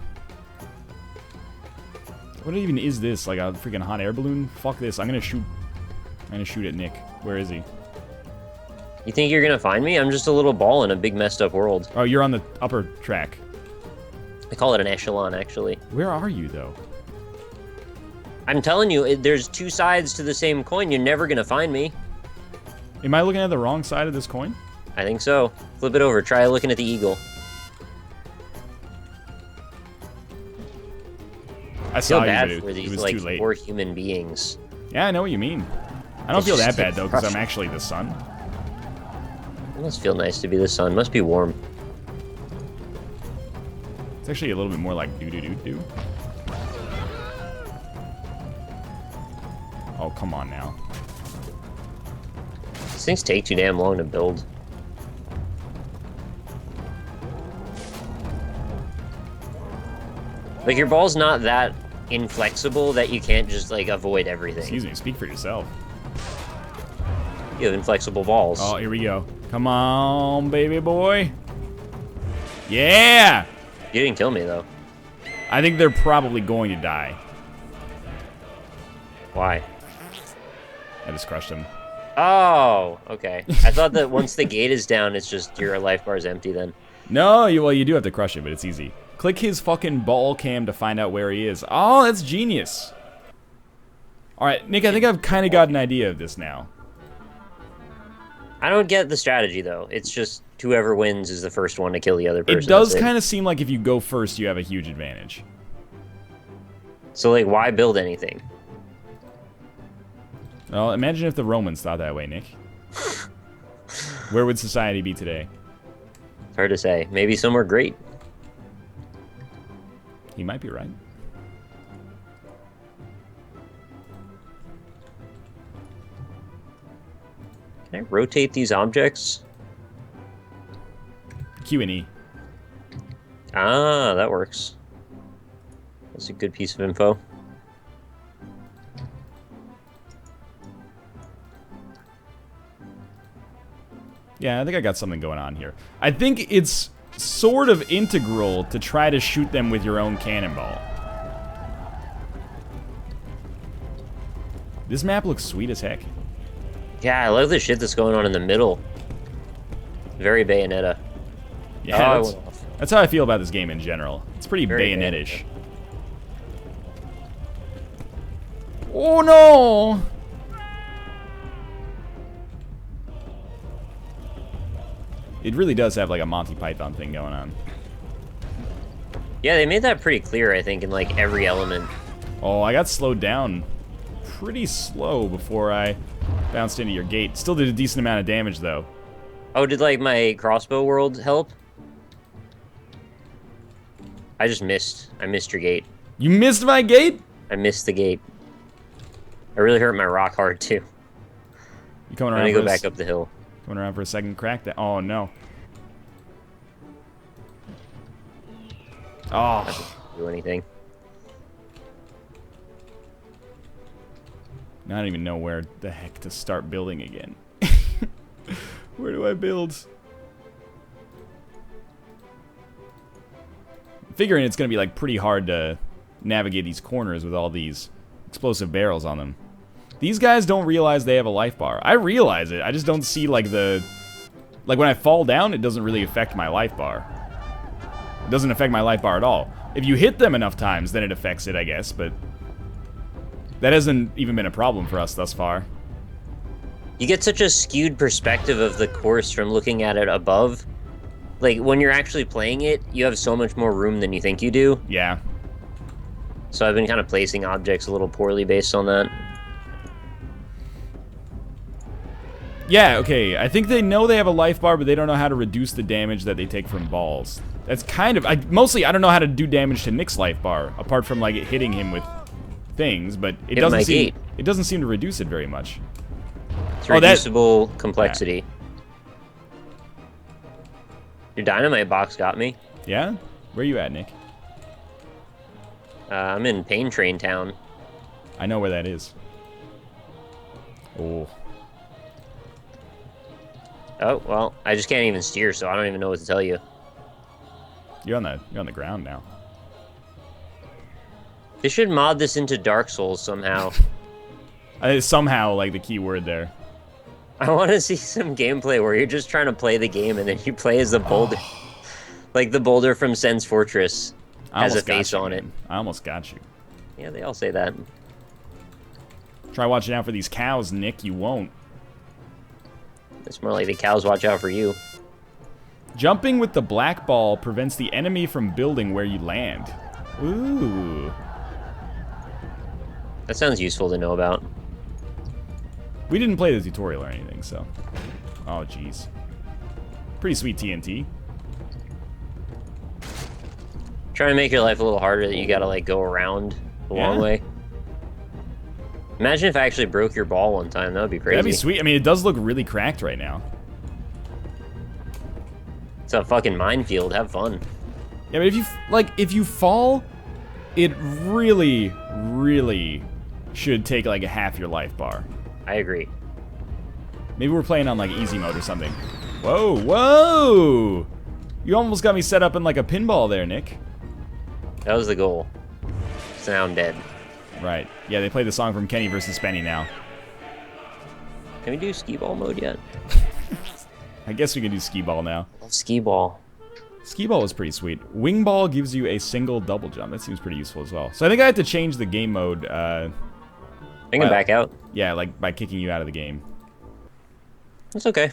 What even is this? Like a freaking hot air balloon? Fuck this. I'm gonna shoot at Nick. Where is he? You think you're gonna find me? I'm just a little ball in a big messed up world. Oh, you're on the upper track. I call it an echelon, actually. Where are you, though? I'm telling you, there's two sides to the same coin. You're never gonna find me. Am I looking at the wrong side of this coin? I think so. Flip it over. Try looking at the eagle. I saw feel bad you, for but these it was like too late. poor human beings. Yeah, I know what you mean. I don't It's feel that just bad though, because I'm crushing. actually the sun. It must feel nice to be the sun. Must be warm. It's actually a little bit more like do. Oh, come on now. These things take too damn long to build. Like, your ball's not that inflexible that you can't just, like, avoid everything. Excuse me, speak for yourself. You have inflexible balls. Oh, here we go. Come on, baby boy. Yeah! You didn't kill me, though. I think they're probably going to die. Why? I just crushed them. Oh, okay. I thought that once the gate is down, it's just your life bar is empty then. No, well, you do have to crush it, but it's easy. Click his fucking ball cam to find out where he is. Oh, that's genius. All right, Nick, I think I've kind of got an idea of this now. I don't get the strategy, though. It's just whoever wins is the first one to kill the other person. It does That's kind of seem like if you go first, you have a huge advantage. So, like, why build anything? Well, imagine if the Romans thought that way, Nick. Where would society be today? It's hard to say. Maybe somewhere great. He might be right. Can I rotate these objects? Q and E. Ah, that works. That's a good piece of info. Yeah, I think I got something going on here. I think it's sort of integral to try to shoot them with your own cannonball. This map looks sweet as heck. Yeah, I love the shit that's going on in the middle. Very Bayonetta. Yeah, I that's, went off. that's how I feel about this game in general. It's pretty Very Bayonetta-ish. Oh no! It really does have like a Monty Python thing going on. Yeah, they made that pretty clear, I think, in like every element. Oh, I got slowed down pretty slow before I bounced into your gate. Still did a decent amount of damage though. Oh, did like my crossbow world help? I just missed. I missed your gate. You missed my gate? I missed the gate. I really hurt my rock hard too. You coming I'm around? gonna go back up the hill. Coming around for a second crack. That. Oh no. Oh. Do anything? I don't even know where the heck to start building again. Where do I build? Figuring it's gonna be like pretty hard to navigate these corners with all these explosive barrels on them. These guys don't realize they have a life bar. I realize it. I just don't see like the... Like when I fall down, it doesn't really affect my life bar. It doesn't affect my life bar at all. If you hit them enough times, then it affects it, I guess, but... That hasn't even been a problem for us thus far. You get such a skewed perspective of the course from looking at it above. Like, when you're actually playing it, you have so much more room than you think you do. Yeah. So I've been kind of placing objects a little poorly based on that. Yeah, okay. I think they know they have a life bar, but they don't know how to reduce the damage that they take from balls. That's kind of... mostly, I don't know how to do damage to Nick's life bar, apart from, like, it hitting him with things, but it doesn't seem... It doesn't seem to reduce it very much. It's reducible complexity. Your dynamite box got me. Yeah? Where you at, Nick? I'm in Pain Train Town. I know where that is. Oh. Oh, well, I just can't even steer, so I don't even know what to tell you. You're on the ground now. They should mod this into Dark Souls somehow. Somehow, like the key word there. I want to see some gameplay where you're just trying to play the game and then you play as the boulder. Like the boulder from Sen's Fortress has a face on it. I almost got you. Yeah, they all say that. Try watching out for these cows, Nick. You won't. It's more like the cows watch out for you. Jumping with the black ball prevents the enemy from building where you land. Ooh. That sounds useful to know about. We didn't play the tutorial or anything, so... Oh, jeez. Pretty sweet TNT. Trying to make your life a little harder that you gotta, like, go around the long way. Imagine if I actually broke your ball one time. That would be crazy. That'd be sweet. I mean, it does look really cracked right now. It's a fucking minefield. Have fun. Yeah, but if you fall, it really, really should take, like, a half your life bar. I agree. Maybe we're playing on, like, easy mode or something. Whoa, whoa! You almost got me set up in, like, a pinball there, Nick. That was the goal. So now I'm dead. Right. Yeah, they play the song from Kenny vs. Spenny now. Can we do skee ball mode yet? I guess we can do skee ball now. I love skee ball. Skee ball is pretty sweet. Wing ball gives you a single double jump. That seems pretty useful as well. So I think I have to change the game mode. I can back out. Yeah, like by kicking you out of the game. That's okay.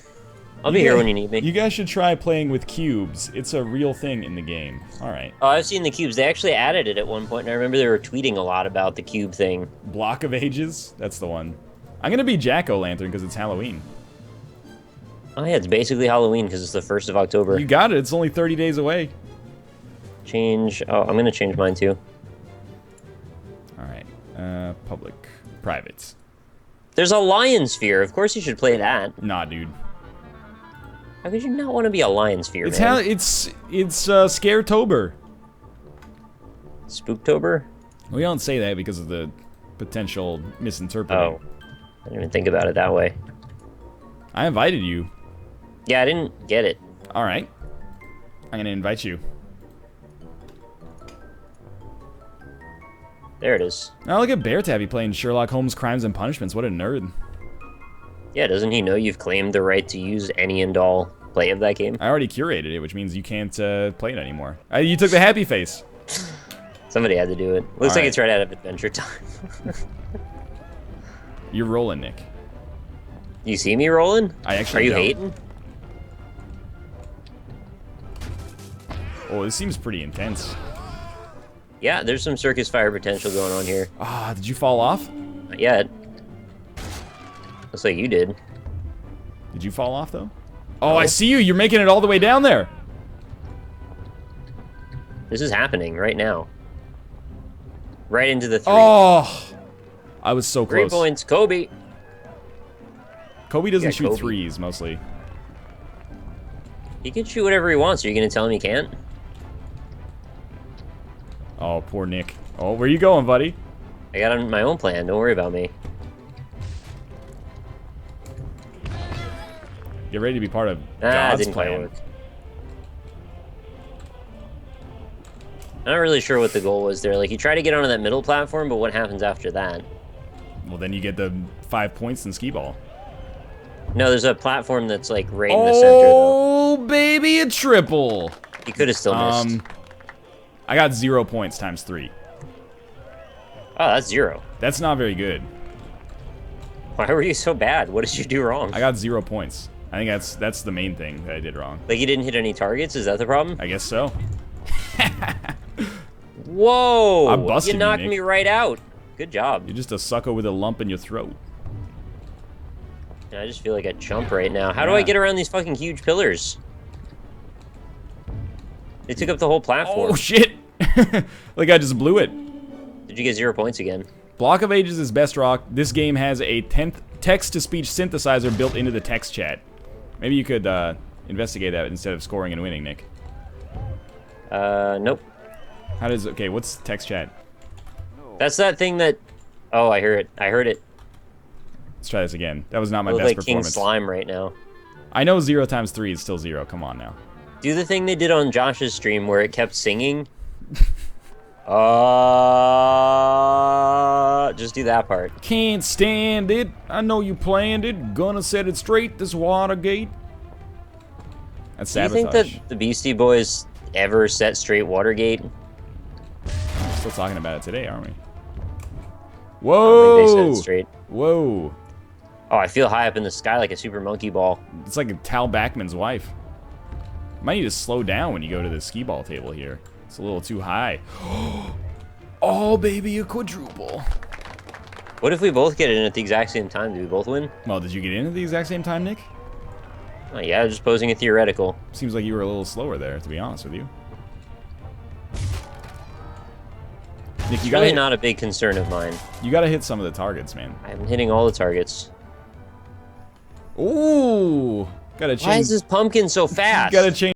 I'll be here when you need me. You guys should try playing with cubes. It's a real thing in the game. All right. Oh, I've seen the cubes. They actually added it at one point, and I remember they were tweeting a lot about the cube thing. Block of Ages? That's the one. I'm going to be Jack-O-Lantern because it's Halloween. Oh, yeah, it's basically Halloween because it's the 1st of October. You got it. It's only 30 days away. Change. Oh, I'm going to change mine too. All right. Public. Private. There's a lion sphere. Of course you should play that. Nah, dude. How could you not want to be a lion sphere, It's man? it's Scaretober. Spooktober? We don't say that because of the potential misinterpreting. Oh. I didn't even think about it that way. I invited you. Yeah, I didn't get it. All right. I'm going to invite you. There it is. Now look at Bear Tabby playing Sherlock Holmes Crimes and Punishments. What a nerd. Yeah, doesn't he know you've claimed the right to use any and all play of that game? I already curated it, which means you can't play it anymore. You took the happy face. Somebody had to do it. Looks All like right. it's right out of Adventure Time. You're rolling, Nick. You see me rolling? I actually Are you don't. hating? Oh, this seems pretty intense. Yeah, there's some circus fire potential going on here. Ah, did you fall off? Not yet. Looks like you did. Did you fall off, though? Oh, I see you. You're making it all the way down there. This is happening right now. Right into the 3. Oh, I was so 3 close. points, Kobe. Kobe doesn't Yeah, shoot Kobe. threes, mostly. He can shoot whatever he wants. Are you going to tell him he can't? Oh, poor Nick. Oh, where you going, buddy? I got my own plan. Don't worry about me. Get ready to be part of Ah, it God's didn't quite plan. work. I'm not really sure what the goal was there. Like, you try to get onto that middle platform, but what happens after that? Well, then you get the 5 points in skee ball. No, there's a platform that's, like, right in the center, though. Oh, baby, a triple. You could have still missed. I got 0 points times 3. Oh, that's 0. That's not very good. Why were you so bad? What did you do wrong? I got 0 points. I think that's the main thing that I did wrong. Like, you didn't hit any targets? Is that the problem? I guess so. Whoa! I busted you you, knocked Nick. me right out. Good job. You're just a sucker with a lump in your throat. I just feel like a chump right now. How do I Yeah. get around these fucking huge pillars? They took up the whole platform. Oh, shit. Like I just blew it. Did you get 0 points again? Block of Ages is best rock. This game has a text-to-speech synthesizer built into the text chat. Maybe you could investigate that instead of scoring and winning, Nick. Nope. How does... Okay, what's text chat? That's that thing that... Oh, I hear it. I heard it. Let's try this again. That was not my I look best like King performance. Slime right now. I know 0 times 3 is still 0. Come on now. Do the thing they did on Josh's stream where it kept singing. Just do that part. Can't stand it. I know you planned it. Gonna set it straight. This Watergate. That's Do you sabotage. think that the Beastie Boys ever set straight Watergate? We're still talking about it today, aren't we? Whoa! They said it straight. Whoa! Oh, I feel high up in the sky like a super monkey ball. It's like a Tal Bachman's wife. Might need to slow down when you go to the skee ball table here. It's a little too high. Oh, baby, a quadruple. What if we both get in at the exact same time? Do we both win? Well, did you get in at the exact same time, Nick? Oh, yeah, just posing a theoretical. Seems like you were a little slower there, to be honest with you. Nick, It's really not a big concern of mine. You gotta hit some of the targets, man. I'm hitting all the targets. Ooh! Gotta change. Why is this pumpkin so fast? Gotta change.